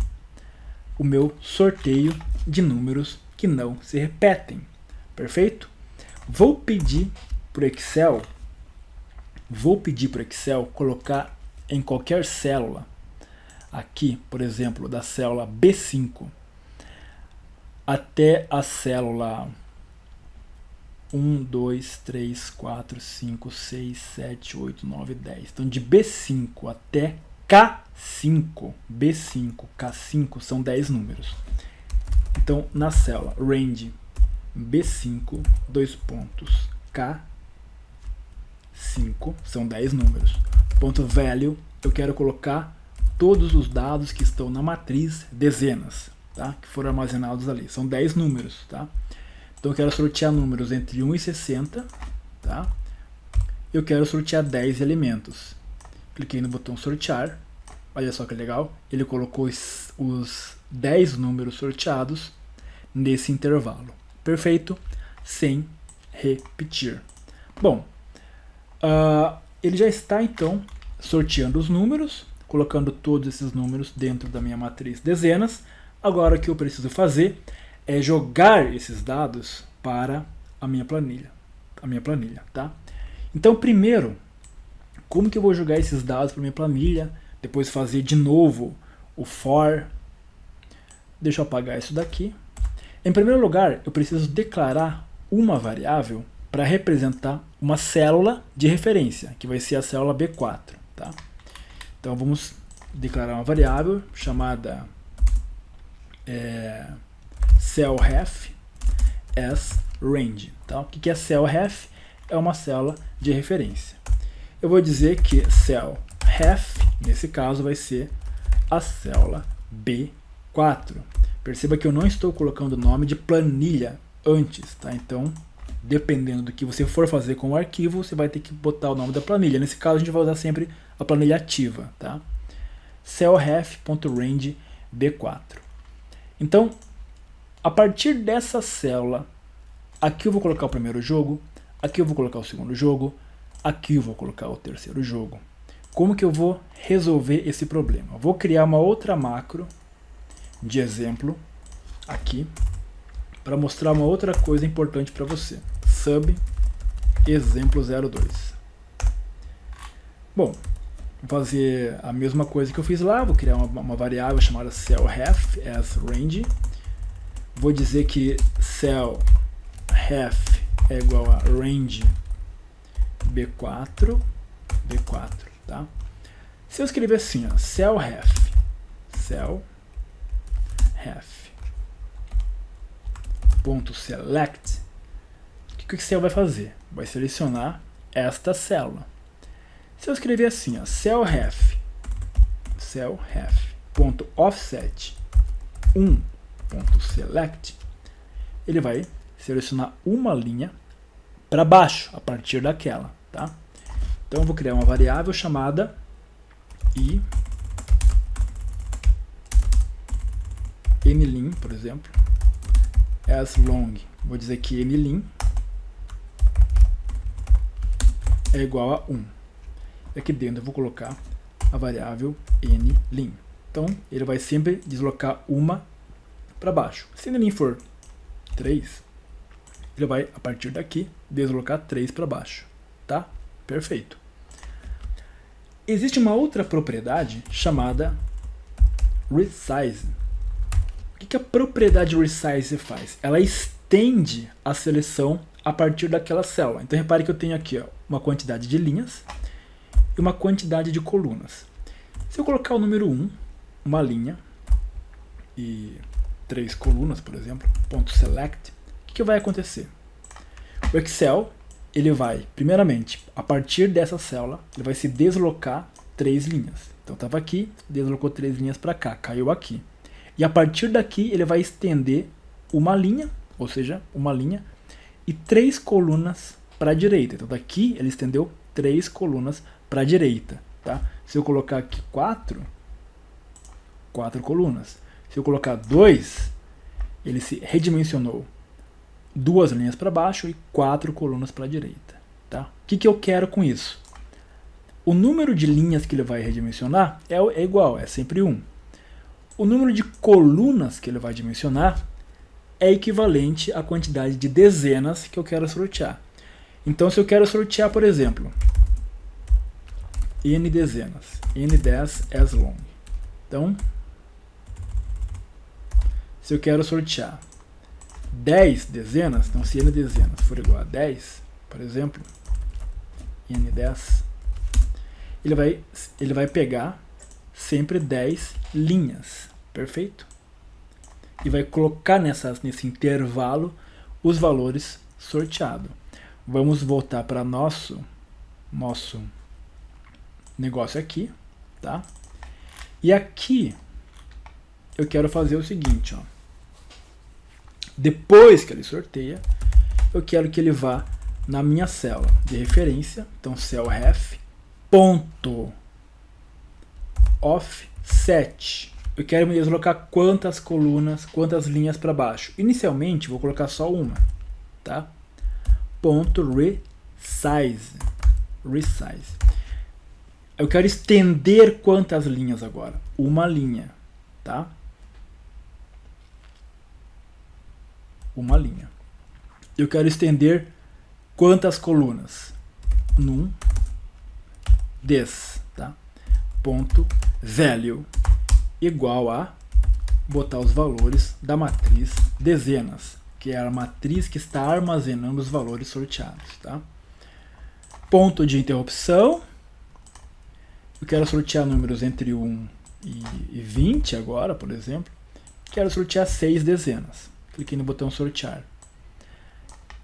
A: o meu sorteio de números que não se repetem, perfeito? Vou pedir para o Excel colocar em qualquer célula, aqui, por exemplo, da célula B5 até a célula 1, 2, 3, 4, 5, 6, 7, 8, 9, 10. Então, de B5 até K5, B5, K5 são 10 números. Então, na célula range B5, K5, são 10 números. Ponto value, eu quero colocar todos os dados que estão na matriz dezenas, tá? Que foram armazenados ali. São 10 números, tá? Então eu quero sortear números entre 1 e 60, tá? Eu quero sortear 10 elementos. Cliquei no botão sortear. Olha só que legal. Ele colocou os 10 números sorteados nesse intervalo. Perfeito, sem repetir. Bom, ele já está então sorteando os números, colocando todos esses números dentro da minha matriz dezenas. Agora o que eu preciso fazer é jogar esses dados para a minha planilha, tá? Então primeiro, como que eu vou jogar esses dados para a minha planilha? Depois fazer de novo o for. Deixa eu apagar isso daqui. Em primeiro lugar, eu preciso declarar uma variável para representar uma célula de referência, que vai ser a célula B4. Tá? Então vamos declarar uma variável chamada cellRef as range. Tá? O que é cellRef? É uma célula de referência. Eu vou dizer que cellRef, nesse caso, vai ser a célula B4. Perceba que eu não estou colocando o nome de planilha antes, tá? Então, dependendo do que você for fazer com o arquivo, você vai ter que botar o nome da planilha. Nesse caso, a gente vai usar sempre a planilha ativa, tá? cellRef.range B4. Então, a partir dessa célula, aqui eu vou colocar o primeiro jogo, aqui eu vou colocar o segundo jogo, aqui eu vou colocar o terceiro jogo. Como que eu vou resolver esse problema? Eu vou criar uma outra macro de exemplo aqui para mostrar uma outra coisa importante para você. Sub exemplo 02. Bom, vou fazer a mesma coisa que eu fiz lá, vou criar uma variável chamada cellRef as range. Vou dizer que cellRef é igual a range B4, tá? Se eu escrever assim, ó, cellRef .select, o que o Excel vai fazer? Vai selecionar esta célula. Se eu escrever assim, ó, cellRef.offset 1.select, ele vai selecionar uma linha para baixo a partir daquela, tá? Então eu vou criar uma variável chamada mlim, por exemplo, as long. Vou dizer que mlim é igual a 1. E aqui dentro eu vou colocar a variável nlim. Então ele vai sempre deslocar uma para baixo. Se nlim for 3, ele vai, a partir daqui, deslocar 3 para baixo. Tá? Perfeito. Existe uma outra propriedade chamada resize. O que a propriedade resize faz? Ela estende a seleção a partir daquela célula. Então repare que eu tenho aqui, ó, uma quantidade de linhas e uma quantidade de colunas. Se eu colocar o número 1, uma linha e 3 colunas, por exemplo, .select, o que vai acontecer? O Excel, ele vai, primeiramente, a partir dessa célula, ele vai se deslocar 3 linhas. Então estava aqui, deslocou 3 linhas para cá, caiu aqui. E a partir daqui ele vai estender uma linha, ou seja, uma linha, e 3 colunas para a direita. Então daqui ele estendeu 3 colunas para a direita. Tá? Se eu colocar aqui 4 colunas. Se eu colocar 2, ele se redimensionou 2 linhas para baixo e 4 colunas para a direita. Tá? O que eu quero com isso? O número de linhas que ele vai redimensionar é igual, é sempre 1. O número de colunas que ele vai dimensionar é equivalente à quantidade de dezenas que eu quero sortear. Então, se eu quero sortear, por exemplo, n dezenas, n10 as long. Então, se eu quero sortear 10 dezenas, então se n dezenas for igual a 10, por exemplo, n10, ele vai pegar sempre 10 linhas, perfeito? e vai colocar nesse intervalo os valores sorteados. Vamos voltar para nosso negócio aqui, tá? E aqui eu quero fazer o seguinte, ó. Depois que ele sorteia, eu quero que ele vá na minha célula de referência, então cell ref ponto offset. Eu quero me deslocar quantas colunas, quantas linhas para baixo. Inicialmente vou colocar só uma, tá? Ponto resize. Eu quero estender quantas linhas agora? Uma linha, tá? Uma linha. Eu quero estender quantas colunas? Num des, tá? Ponto value igual a botar os valores da matriz dezenas, que é a matriz que está armazenando os valores sorteados, tá? Ponto de interrupção. Eu quero sortear números entre 1 e 20 agora, por exemplo. Quero sortear 6 dezenas. Cliquei no botão sortear.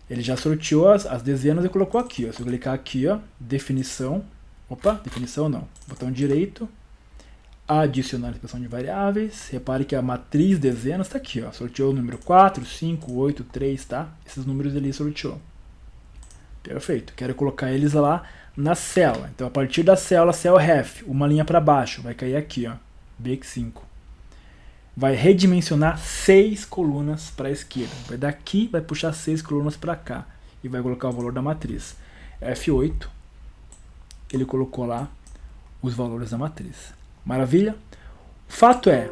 A: Ele já sorteou as dezenas e colocou aqui, ó. Se eu clicar aqui, ó, definição. Opa, definição não. Botão direito. Adicionar a expressão de variáveis. Repare que a matriz dezenas está aqui, ó. Sorteou o número 4, 5, 8, 3, tá? Esses números ele sorteou. Perfeito. Quero colocar eles lá na célula. Então, a partir da célula, cell ref, uma linha para baixo, vai cair aqui, ó. BX5. Vai redimensionar 6 colunas para a esquerda. Vai daqui, vai puxar 6 colunas para cá. E vai colocar o valor da matriz. F8, ele colocou lá os valores da matriz. Maravilha? O fato é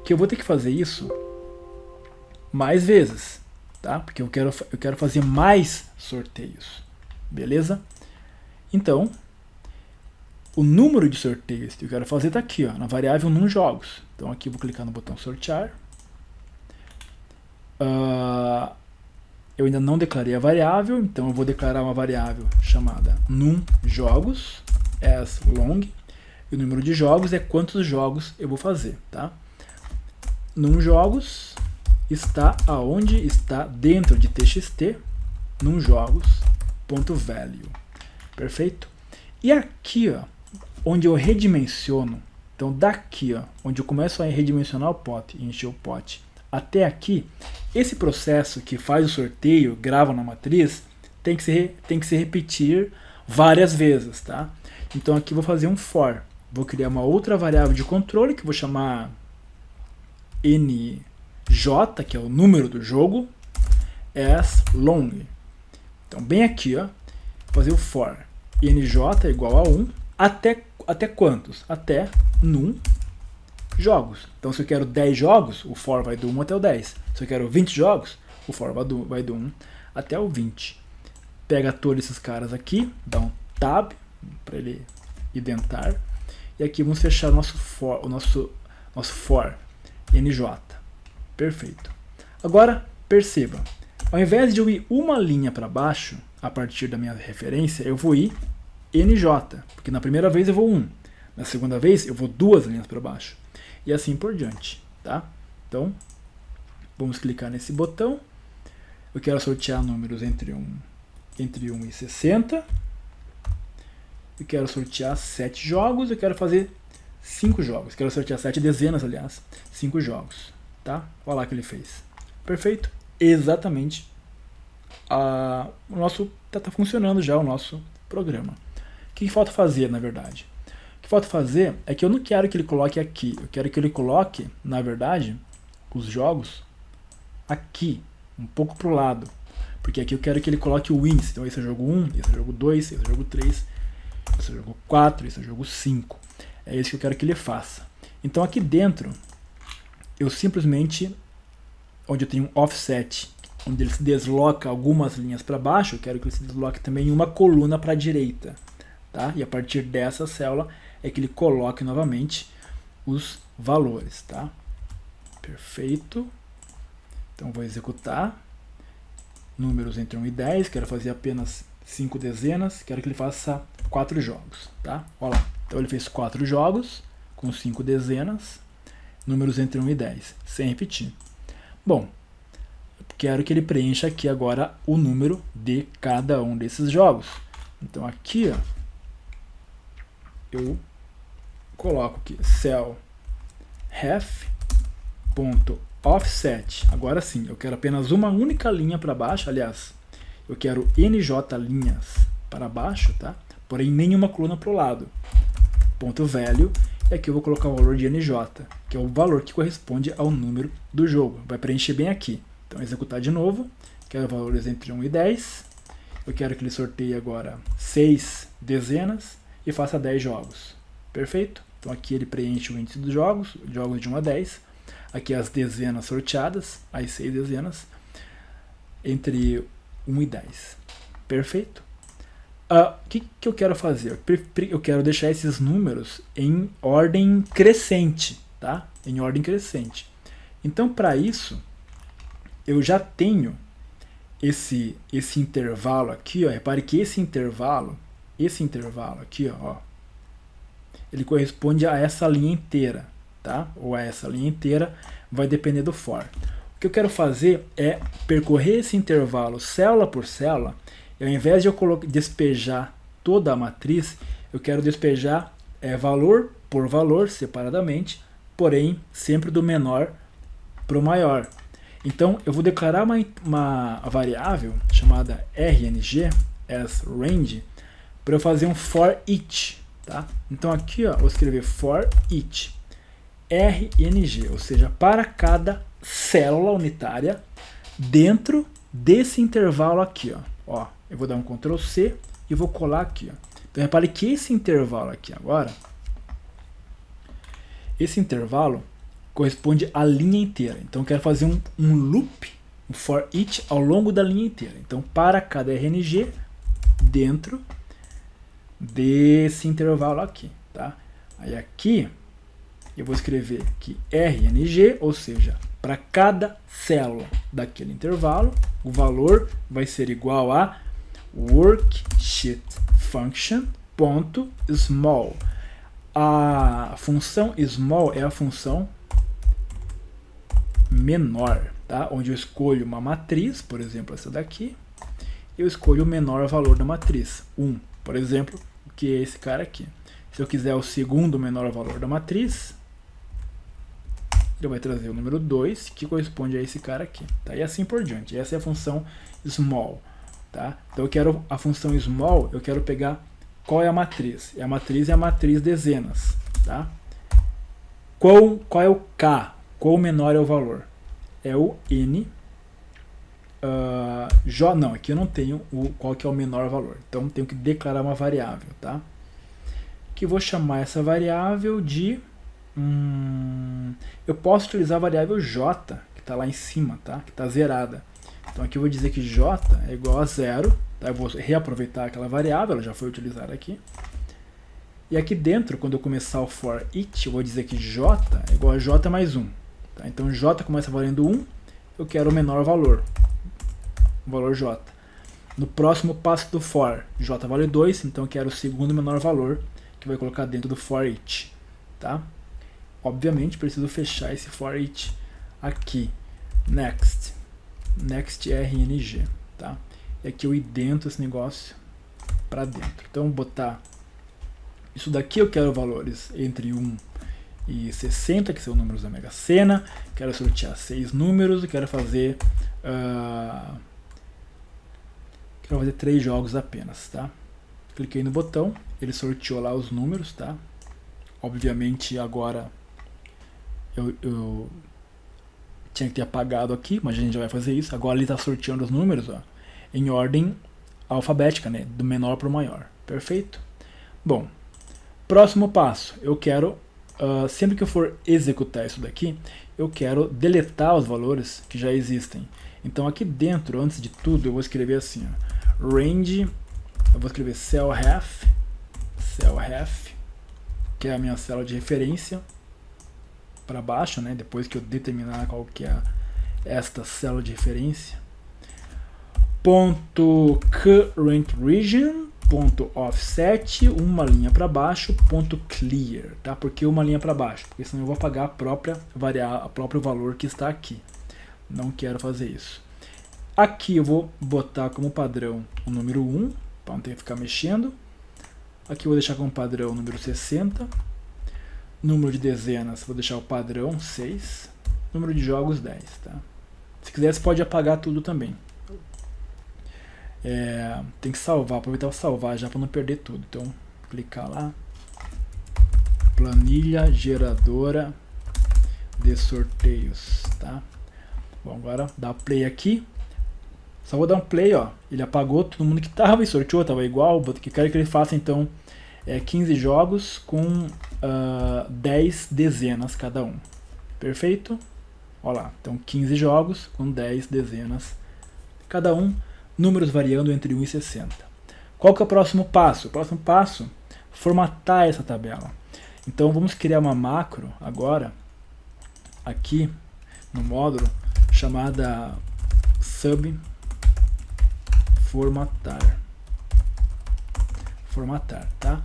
A: que eu vou ter que fazer isso mais vezes, tá? Porque eu quero fazer mais sorteios. Beleza? Então, o número de sorteios que eu quero fazer está aqui, ó, na variável num jogos. Então aqui eu vou clicar no botão sortear. Eu ainda não declarei a variável, então eu vou declarar uma variável chamada num jogos, as long. E o número de jogos é quantos jogos eu vou fazer, tá? Num jogos está aonde está dentro de txt, num jogos.value. Perfeito? E aqui, ó, onde eu redimensiono, então daqui, ó, onde eu começo a redimensionar o pote e encher o pote, até aqui, esse processo que faz o sorteio, grava na matriz, tem que se repetir várias vezes, tá? Então aqui eu vou fazer um for. Vou criar uma outra variável de controle que eu vou chamar nj, que é o número do jogo, as long. Então bem aqui, ó, vou fazer o for nj igual a 1 até quantos? Até num jogos. Então se eu quero 10 jogos, o for vai do 1 até o 10. Se eu quero 20 jogos, o for vai do 1 até o 20. Pega todos esses caras aqui, dá um tab para ele identar. E aqui vamos fechar o nosso for nj. Perfeito. Agora, perceba, ao invés de eu ir uma linha para baixo, a partir da minha referência, eu vou ir nj, porque na primeira vez eu vou 1, na segunda vez eu vou 2 linhas para baixo, e assim por diante, tá? Então, vamos clicar nesse botão. Eu quero sortear números entre 1 e 60. Eu quero sortear 7 jogos, eu quero fazer 5 jogos. Quero sortear 7 dezenas, aliás, 5 jogos, tá? Olha lá o que ele fez. Perfeito? Exatamente. O nosso tá funcionando já o nosso programa. O que falta fazer, na verdade? O que falta fazer é que eu não quero que ele coloque aqui. Eu quero que ele coloque, na verdade, os jogos aqui, um pouco pro lado. Porque aqui eu quero que ele coloque o índice. Então esse é o jogo 1, esse é o jogo 2, esse é o jogo 3, esse é o jogo 4, esse é o jogo 5. É isso que eu quero que ele faça. Então aqui dentro, eu simplesmente, onde eu tenho um offset, onde ele se desloca algumas linhas para baixo, eu quero que ele se desloque também uma coluna para a direita. Tá? E a partir dessa célula é que ele coloque novamente os valores. Tá? Perfeito. Então vou executar. Números entre 1 e 10, quero fazer apenas 5 dezenas, quero que ele faça 4 jogos. Tá? Olha lá. Então ele fez 4 jogos com 5 dezenas, números entre 1 e 10, sem repetir. Bom, quero que ele preencha aqui agora o número de cada um desses jogos. Então aqui, ó, eu coloco aqui cell ref.offset. Agora sim, eu quero apenas uma única linha para baixo, aliás, eu quero NJ linhas para baixo, tá? Porém nenhuma coluna para o lado. Ponto value, e aqui eu vou colocar o valor de NJ, que é o valor que corresponde ao número do jogo. Vai preencher bem aqui. Então executar de novo, quero valores entre 1 e 10. Eu quero que ele sorteie agora 6 dezenas e faça 10 jogos. Perfeito? Então aqui ele preenche o índice dos jogos de 1 a 10. Aqui as dezenas sorteadas, as 6 dezenas, entre 1 e 10. Perfeito? O que eu quero fazer? Eu quero deixar esses números em ordem crescente, tá? Em ordem crescente. Então, para isso, eu já tenho esse intervalo aqui, ó. Repare que esse intervalo aqui, ó, ele corresponde a essa linha inteira, tá? Ou a essa linha inteira, vai depender do for. O que eu quero fazer é percorrer esse intervalo célula por célula, e ao invés de eu despejar toda a matriz, eu quero despejar valor por valor separadamente, porém sempre do menor para o maior. Então eu vou declarar uma variável chamada RNG, as range, para eu fazer um for each. Tá? Então aqui, ó, eu vou escrever for each RNG, ou seja, para cada célula unitária dentro desse intervalo aqui. Ó, eu vou dar um Ctrl C e vou colar aqui. Ó. Então repare que esse intervalo aqui agora, esse intervalo corresponde à linha inteira. Então eu quero fazer um loop, um for each ao longo da linha inteira. Então para cada RNG dentro desse intervalo aqui, tá? Aí aqui eu vou escrever que RNG, ou seja, para cada célula daquele intervalo, o valor vai ser igual a worksheet function.small. A função small é a função menor, tá? Onde eu escolho uma matriz, por exemplo, essa daqui, eu escolho o menor valor da matriz, 1, por exemplo, que é esse cara aqui. Se eu quiser o segundo menor valor da matriz, ele vai trazer o número 2, que corresponde a esse cara aqui, tá? E assim por diante. Essa é a função small, tá? Então eu quero a função small, eu quero pegar qual é a matriz. E a matriz é a matriz dezenas, tá? Qual é o K? Qual menor é o valor? É o N. Não, aqui eu não tenho qual que é o menor valor. Então tenho que declarar uma variável, tá? Que vou chamar essa variável de... eu posso utilizar a variável J, que está lá em cima, tá? Que está zerada. Então aqui eu vou dizer que J é igual a 0. Tá? Eu vou reaproveitar aquela variável, ela já foi utilizada aqui. E aqui dentro, quando eu começar o for each, eu vou dizer que J é igual a J mais 1. Tá? Então J começa valendo 1, eu quero o menor valor. O valor J. No próximo passo do for, J vale 2, então eu quero o segundo menor valor, que vai colocar dentro do for each. Tá? Obviamente preciso fechar esse for each aqui. Next RNG, tá? E aqui eu idento esse negócio para dentro. Então vou botar isso daqui, eu quero valores entre 1 e 60, que são números da Mega Sena. Quero sortear 6 números e quero fazer 3 jogos apenas, tá? Cliquei no botão, ele sorteou lá os números, tá? Obviamente agora eu tinha que ter apagado aqui, mas a gente já vai fazer isso. Agora ele está sorteando os números, ó, em ordem alfabética, né? Do menor para o maior. Perfeito? Bom, próximo passo. Eu quero, sempre que eu for executar isso daqui, eu quero deletar os valores que já existem. Então aqui dentro, antes de tudo, eu vou escrever assim, ó, range, eu vou escrever cell ref, que é a minha célula de referência, para baixo, né? Depois que eu determinar qual que é esta célula de referência. Ponto current region, ponto offset, uma linha para baixo, ponto clear, tá? Por que uma linha para baixo? Porque senão eu vou apagar o próprio valor que está aqui. Não quero fazer isso. Aqui eu vou botar como padrão o número 1, para não ter que ficar mexendo. Aqui eu vou deixar como padrão o número 60. Número de dezenas, vou deixar o padrão 6. Número de jogos 10, tá? Se quiser, você pode apagar tudo também. Tem que salvar, aproveitar o salvar já para não perder tudo. Então, clicar lá. Planilha geradora de sorteios, tá? Bom, agora dá play aqui. Só vou dar um play, ó. Ele apagou todo mundo que tava e sorteou, tava igual. O que quero que ele faça então 15 jogos com 10 dezenas cada um. Perfeito? Olha lá, então 15 jogos com 10 dezenas cada um, números variando entre 1 e 60. Qual que é o próximo passo? O próximo passo, formatar essa tabela. Então vamos criar uma macro agora, aqui no módulo, chamada formatar, tá?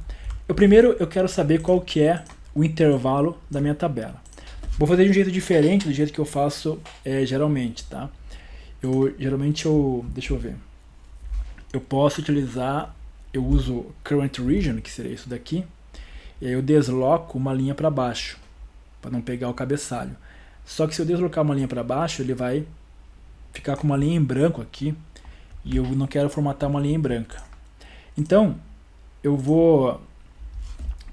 A: Primeiro eu quero saber qual que é o intervalo da minha tabela. Vou fazer de um jeito diferente do jeito que eu faço geralmente, tá? Deixa eu ver. Eu posso utilizar, eu uso current region, que seria isso daqui, e aí eu desloco uma linha para baixo, para não pegar o cabeçalho. Só que se eu deslocar uma linha para baixo, ele vai ficar com uma linha em branco aqui, e eu não quero formatar uma linha em branca. Então, eu vou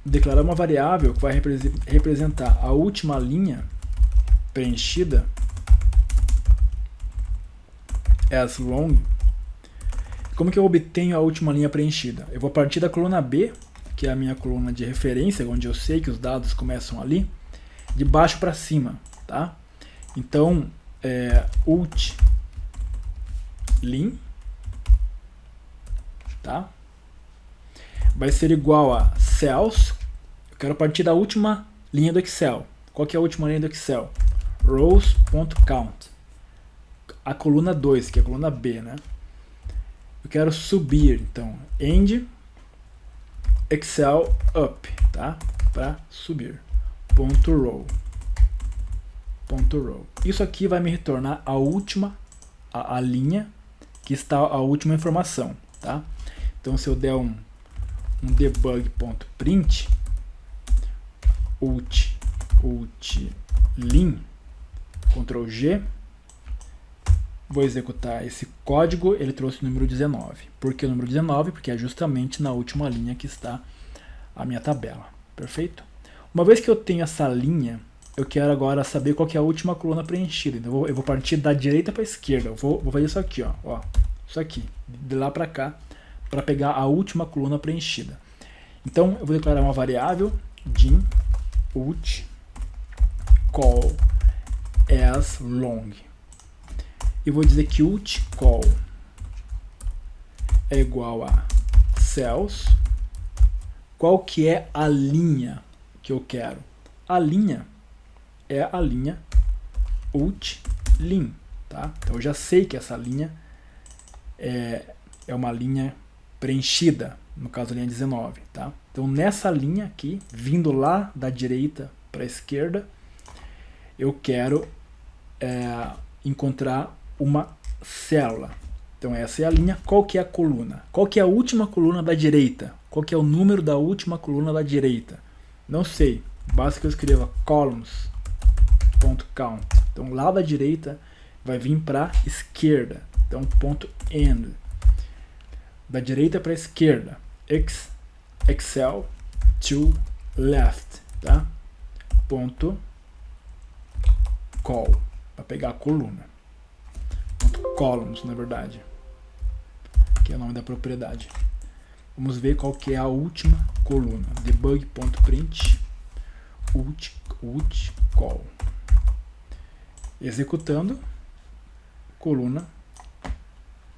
A: declarar uma variável que vai representar a última linha preenchida as long. Como que eu obtenho a última linha preenchida? Eu vou partir da coluna B, que é a minha coluna de referência, onde eu sei que os dados começam ali, de baixo para cima, tá? Então, ult lin, tá? Vai ser igual a cells. Eu quero partir da última linha do Excel. Qual que é a última linha do Excel? Rows.count. A coluna 2, que é a coluna B, né? Eu quero subir, então, end Excel up, tá? Para subir. .row. Isso aqui vai me retornar a última, a linha que está a última informação, tá? Então, se eu der um debug.print ult lin, Ctrl G, vou executar esse código, ele trouxe o número 19. Por que o número 19? Porque é justamente na última linha que está a minha tabela. Perfeito? Uma vez que eu tenho essa linha, eu quero agora saber qual que é a última coluna preenchida. Então eu vou partir da direita para a esquerda. Eu vou fazer isso aqui, ó, isso aqui, de lá para cá, para pegar a última coluna preenchida. Então eu vou declarar uma variável dim ult call as long. E vou dizer que ult call é igual a cells. Qual que é a linha que eu quero? A linha é a linha ult lin, tá? Então eu já sei que essa linha é uma linha preenchida, no caso a linha 19, tá? Então nessa linha aqui, vindo lá da direita para a esquerda, eu quero encontrar uma célula. Então essa é a linha. Qual que é a coluna? Qual que é a última coluna da direita? Qual que é o número da última coluna da direita? Não sei. Basta que eu escreva columns.count. Então lá da direita vai vir para a esquerda. Então .end. Da direita para a esquerda. Excel to left, tá? Call, para pegar a coluna. Columns, na verdade, que é o nome da propriedade. Vamos ver qual que é a última coluna. Debug.print ult call. Executando, coluna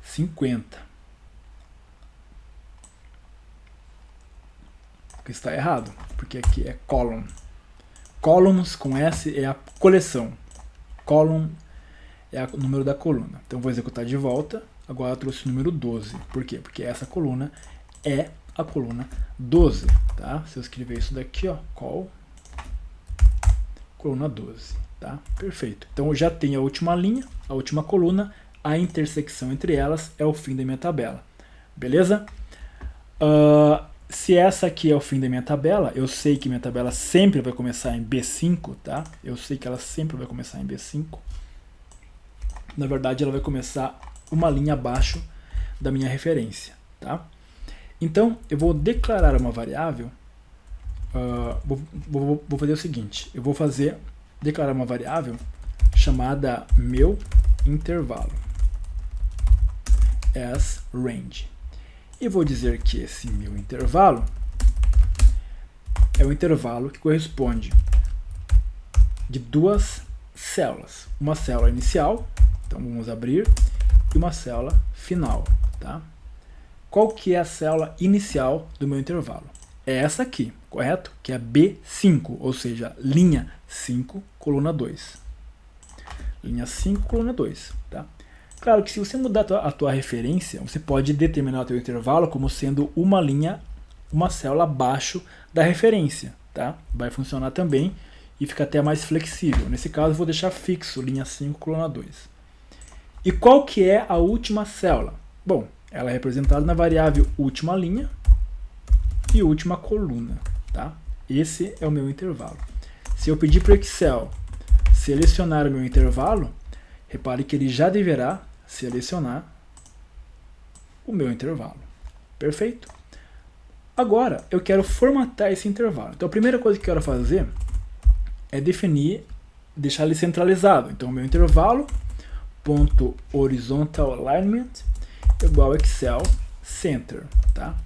A: 50. Porque está errado, porque aqui é column. Columns com S é a coleção. Column é o número da coluna. Então vou executar de volta. Agora eu trouxe o número 12. Por quê? Porque essa coluna é a coluna 12. Tá? Se eu escrever isso daqui, ó, call, coluna 12. tá? Perfeito. Então eu já tenho a última linha, a última coluna, a intersecção entre elas é o fim da minha tabela. Beleza? Se essa aqui é o fim da minha tabela, eu sei que minha tabela sempre vai começar em B5, tá? Eu sei que ela sempre vai começar em B5. Na verdade, ela vai começar uma linha abaixo da minha referência, tá? Então, eu vou declarar uma variável, vou fazer o seguinte, eu vou declarar uma variável chamada meu intervalo, as range. E vou dizer que esse meu intervalo é o intervalo que corresponde de duas células. Uma célula inicial, então vamos abrir, e uma célula final. Tá? Qual que é a célula inicial do meu intervalo? É essa aqui, correto? Que é B5, ou seja, linha 5, coluna 2. Linha 5, coluna 2. Tá? Claro que se você mudar a tua referência, você pode determinar o teu intervalo como sendo uma linha, uma célula abaixo da referência. Tá? Vai funcionar também e fica até mais flexível. Nesse caso, eu vou deixar fixo, linha 5, coluna 2. E qual que é a última célula? Bom, ela é representada na variável última linha e última coluna. Tá? Esse é o meu intervalo. Se eu pedir para o Excel selecionar o meu intervalo, repare que ele já deverá selecionar o meu intervalo. Perfeito? Agora, eu quero formatar esse intervalo. Então, a primeira coisa que eu quero fazer é deixar ele centralizado. Então, o meu intervalo, ponto horizontal alignment, igual Excel center. Tá?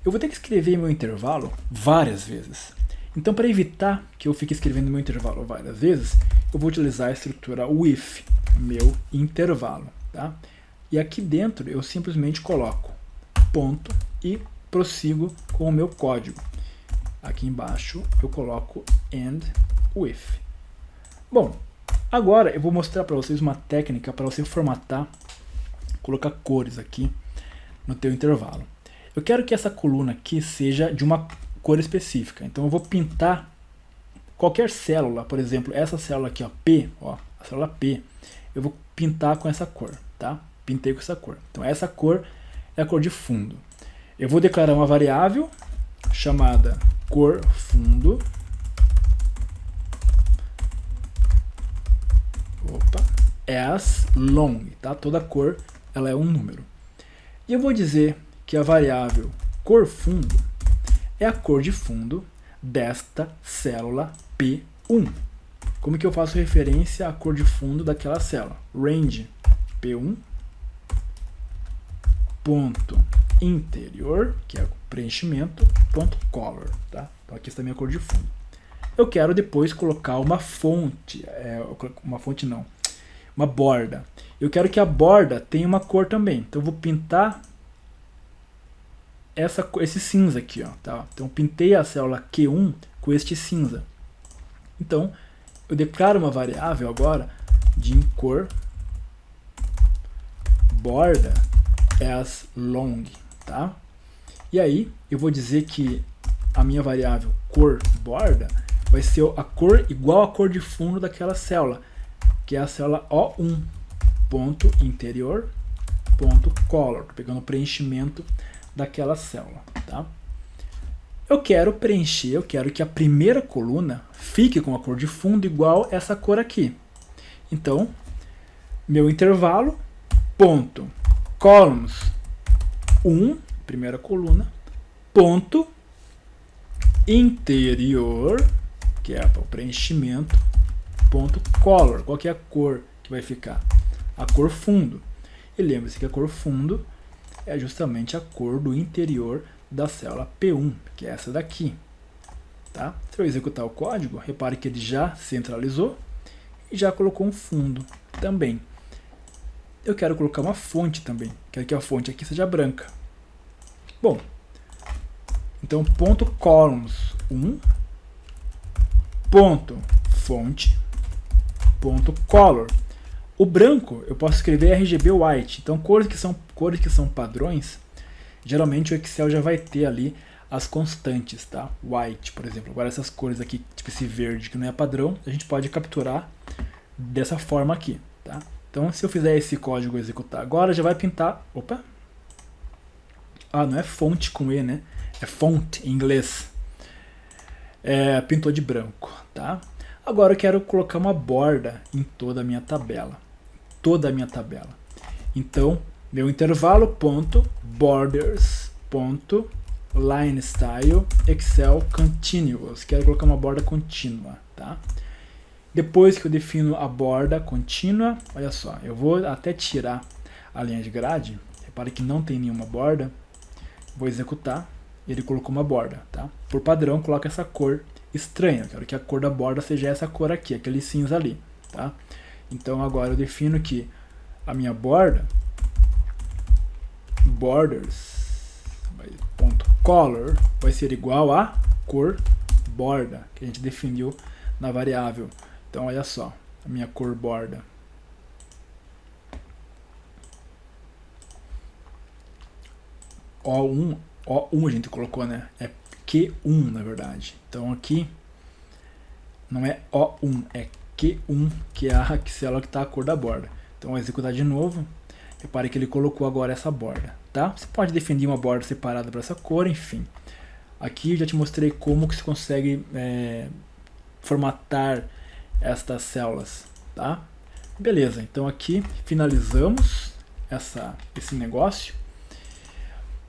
A: Eu vou ter que escrever meu intervalo várias vezes. Então, para evitar que eu fique escrevendo meu intervalo várias vezes, eu vou utilizar a estrutura with, meu intervalo. Tá? E aqui dentro eu simplesmente coloco ponto e prossigo com o meu código. Aqui embaixo eu coloco and with. Bom, agora eu vou mostrar para vocês uma técnica para você formatar, colocar cores aqui no teu intervalo. Eu quero que essa coluna aqui seja de uma cor específica. Então eu vou pintar qualquer célula, por exemplo, essa célula aqui, ó, P, ó, a célula P, eu vou pintar com essa cor, tá? Pintei com essa cor. Então essa cor é a cor de fundo. Eu vou declarar uma variável chamada cor fundo. As long, tá? Toda cor ela é um número. E eu vou dizer que a variável cor fundo é a cor de fundo desta célula P1. Como que eu faço referência à cor de fundo daquela célula? Range P1, ponto interior, que é o preenchimento, ponto color. Tá? Então aqui está a minha cor de fundo. Eu quero depois colocar uma fonte, uma borda. Eu quero que a borda tenha uma cor também. Então eu vou pintar esse cinza aqui. Ó, tá? Então pintei a célula Q1 com este cinza. Então eu declaro uma variável agora de cor borda as long, tá? E aí eu vou dizer que a minha variável cor borda vai ser a cor igual à cor de fundo daquela célula, que é a célula O1, ponto interior, ponto color, pegando o preenchimento daquela célula, tá? Eu quero preencher, eu quero que a primeira coluna fique com a cor de fundo igual essa cor aqui. Então, meu intervalo, ponto, columns 1, primeira coluna, ponto, interior, que é o preenchimento, ponto, color, qual que é a cor que vai ficar? A cor fundo. E lembre-se que a cor fundo é justamente a cor do interior da célula P1, que é essa daqui. Tá? Se eu executar o código, repare que ele já centralizou e já colocou um fundo também. Eu quero colocar uma fonte também, quero que a fonte aqui seja branca. Bom, então ponto columns 1, ponto fonte, ponto color. O branco eu posso escrever RGB white, então cores que são padrões, geralmente o Excel já vai ter ali as constantes, tá? White, por exemplo. Agora essas cores aqui, tipo esse verde que não é padrão, a gente pode capturar dessa forma aqui, tá? Então, se eu fizer esse código executar agora, já vai pintar... Opa! Ah, não é fonte com E, né? É font em inglês. Pintou de branco, tá? Agora eu quero colocar uma borda em toda a minha tabela. Toda a minha tabela. Então, meu intervalo ponto borders ponto line style Excel continuous. Quero colocar uma borda contínua, tá? Depois que eu defino a borda contínua, olha só, eu vou até tirar a linha de grade. Repare que não tem nenhuma borda. Vou executar, ele colocou uma borda, tá? Por padrão, coloca essa cor estranha. Eu quero que a cor da borda seja essa cor aqui, aquele cinza ali, tá? Então agora eu defino que a minha borda, borders.color, vai ser igual a cor borda, que a gente definiu na variável. Então olha só, a minha cor borda. O1 a gente colocou, né? É Q1 na verdade. Então aqui não é O1, é Q1, que é a célula que está a cor da borda. Então vou executar de novo. Repare que ele colocou agora essa borda, tá? Você pode definir uma borda separada para essa cor, enfim. Aqui eu já te mostrei como que se consegue formatar estas células, tá? Beleza, então aqui finalizamos esse negócio.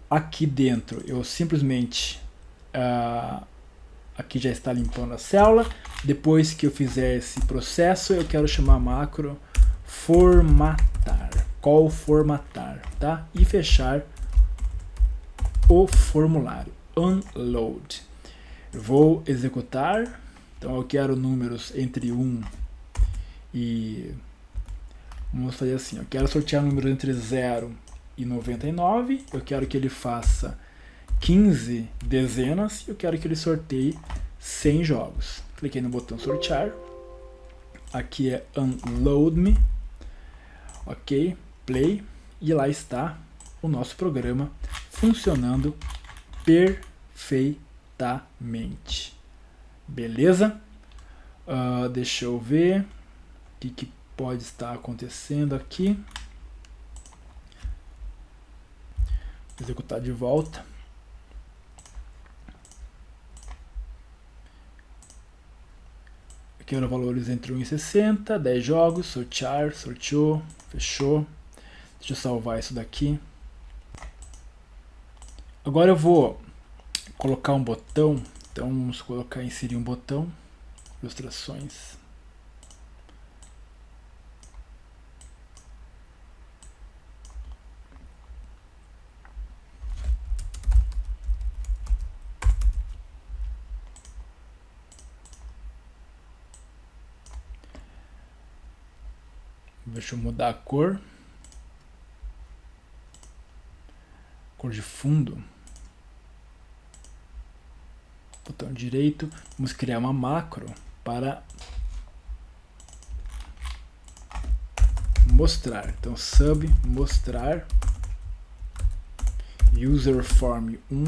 A: Aqui dentro eu simplesmente aqui já está limpando a célula. Depois que eu fizer esse processo, eu quero chamar a macro formatar, call formatar, tá? E fechar o formulário, unload. Eu vou executar, então eu quero números entre 1 e... Vamos fazer assim, eu quero sortear números entre 0 e 99, eu quero que ele faça 15 dezenas e eu quero que ele sorteie 100 jogos. Cliquei no botão sortear, aqui é unload me, ok, play, e lá está o nosso programa funcionando perfeitamente. Beleza? Deixa eu ver o que pode estar acontecendo aqui. Executar de volta. Aqui eram valores entre 1 e 60, 10 jogos, sortear, sorteou, fechou. Deixa eu salvar isso daqui. Agora eu vou colocar um botão, então vamos colocar inserir um botão, ilustrações. Deixa eu mudar a cor. Cor de fundo. Botão direito. Vamos criar uma macro para mostrar. Então sub mostrar userform 1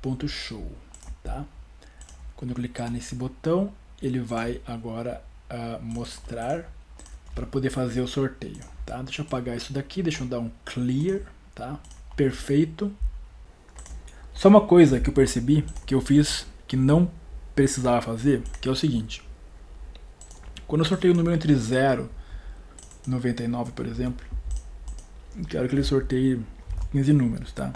A: ponto show, tá? Quando eu clicar nesse botão, ele vai agora mostrar para poder fazer o sorteio, tá? Deixa eu apagar isso daqui, deixa eu dar um clear, tá? Perfeito. Só uma coisa que eu percebi que eu fiz que não precisava fazer, que é o seguinte: quando eu sorteio o número entre 0 e 99, por exemplo, eu quero que ele sorteie 15 números, tá?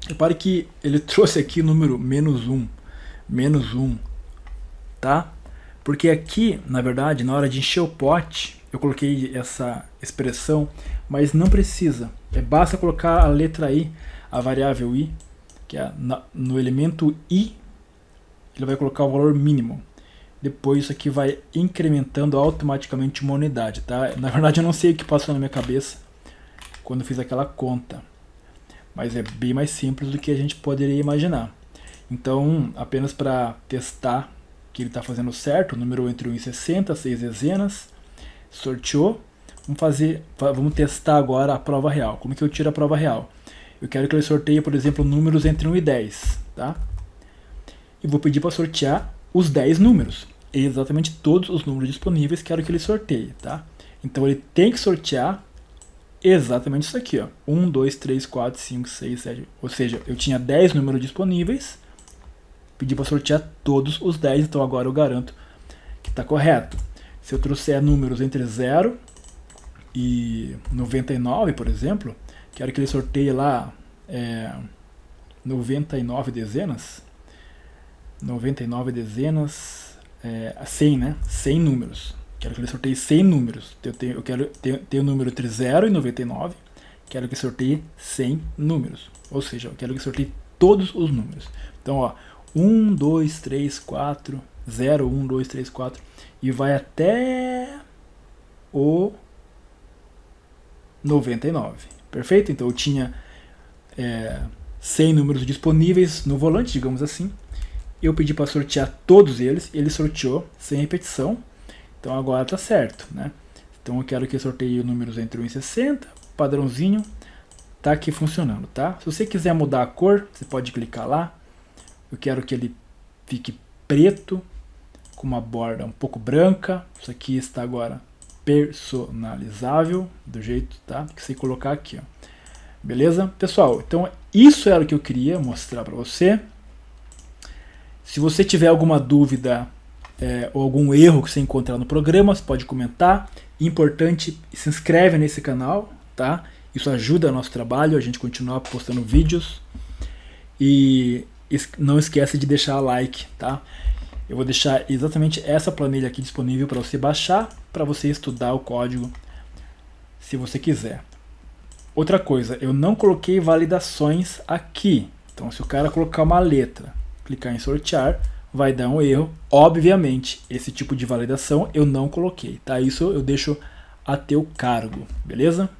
A: Repare que ele trouxe aqui o número menos 1, tá? Porque aqui, na verdade, na hora de encher o pote, eu coloquei essa expressão, mas não precisa. Basta colocar a letra I, a variável I, que é no elemento I, ele vai colocar o valor mínimo. Depois isso aqui vai incrementando automaticamente uma unidade, tá? Na verdade eu não sei o que passou na minha cabeça quando eu fiz aquela conta, mas é bem mais simples do que a gente poderia imaginar. Então, apenas para testar que ele está fazendo certo, número entre 1 e 60, 6 dezenas, sorteou. Vamos testar agora a prova real. Como que eu tiro a prova real? Eu quero que ele sorteie, por exemplo, números entre 1 e 10, tá? E vou pedir para sortear os 10 números. exatamente todos os números disponíveis, quero que ele sorteie, tá? Então ele tem que sortear exatamente isso aqui, ó. 1, 2, 3, 4, 5, 6, 7. Ou seja, eu tinha 10 números disponíveis, pedi para sortear todos os 10, então agora eu garanto que está correto. Se eu trouxer números entre 0 e 99, por exemplo, quero que ele sorteie lá 99 dezenas. 99 dezenas, 100, né? 100 números. Quero que ele sorteie 100 números. Eu quero ter o número entre 0 e 99. Quero que sorteie 100 números. Ou seja, eu quero que sorteie todos os números. Então, ó, 1, 2, 3, 4, 0, 1, 2, 3, 4. E vai até o 99. Perfeito? Então eu tinha 100 números disponíveis no volante, digamos assim. Eu pedi para sortear todos eles, ele sorteou sem repetição, então agora tá certo, né? Então eu quero que sorteie números entre 1 e 60, padrãozinho, tá aqui funcionando, tá? Se você quiser mudar a cor, você pode clicar lá. Eu quero que ele fique preto, com uma borda um pouco branca. Isso aqui está agora personalizável, do jeito, tá? Que você colocar aqui, ó. Beleza? Pessoal, então isso era o que eu queria mostrar para você. Se você tiver alguma dúvida ou algum erro que você encontrar no programa, você pode comentar. Importante, se inscreve nesse canal, tá? Isso ajuda o nosso trabalho, a gente continuar postando vídeos. E não esquece de deixar like, tá? Eu vou deixar exatamente essa planilha aqui disponível para você baixar, para você estudar o código, se você quiser. Outra coisa, eu não coloquei validações aqui. Então, se o cara colocar uma letra, clicar em sortear, vai dar um erro. Obviamente, esse tipo de validação eu não coloquei, tá? Isso eu deixo a teu cargo, beleza?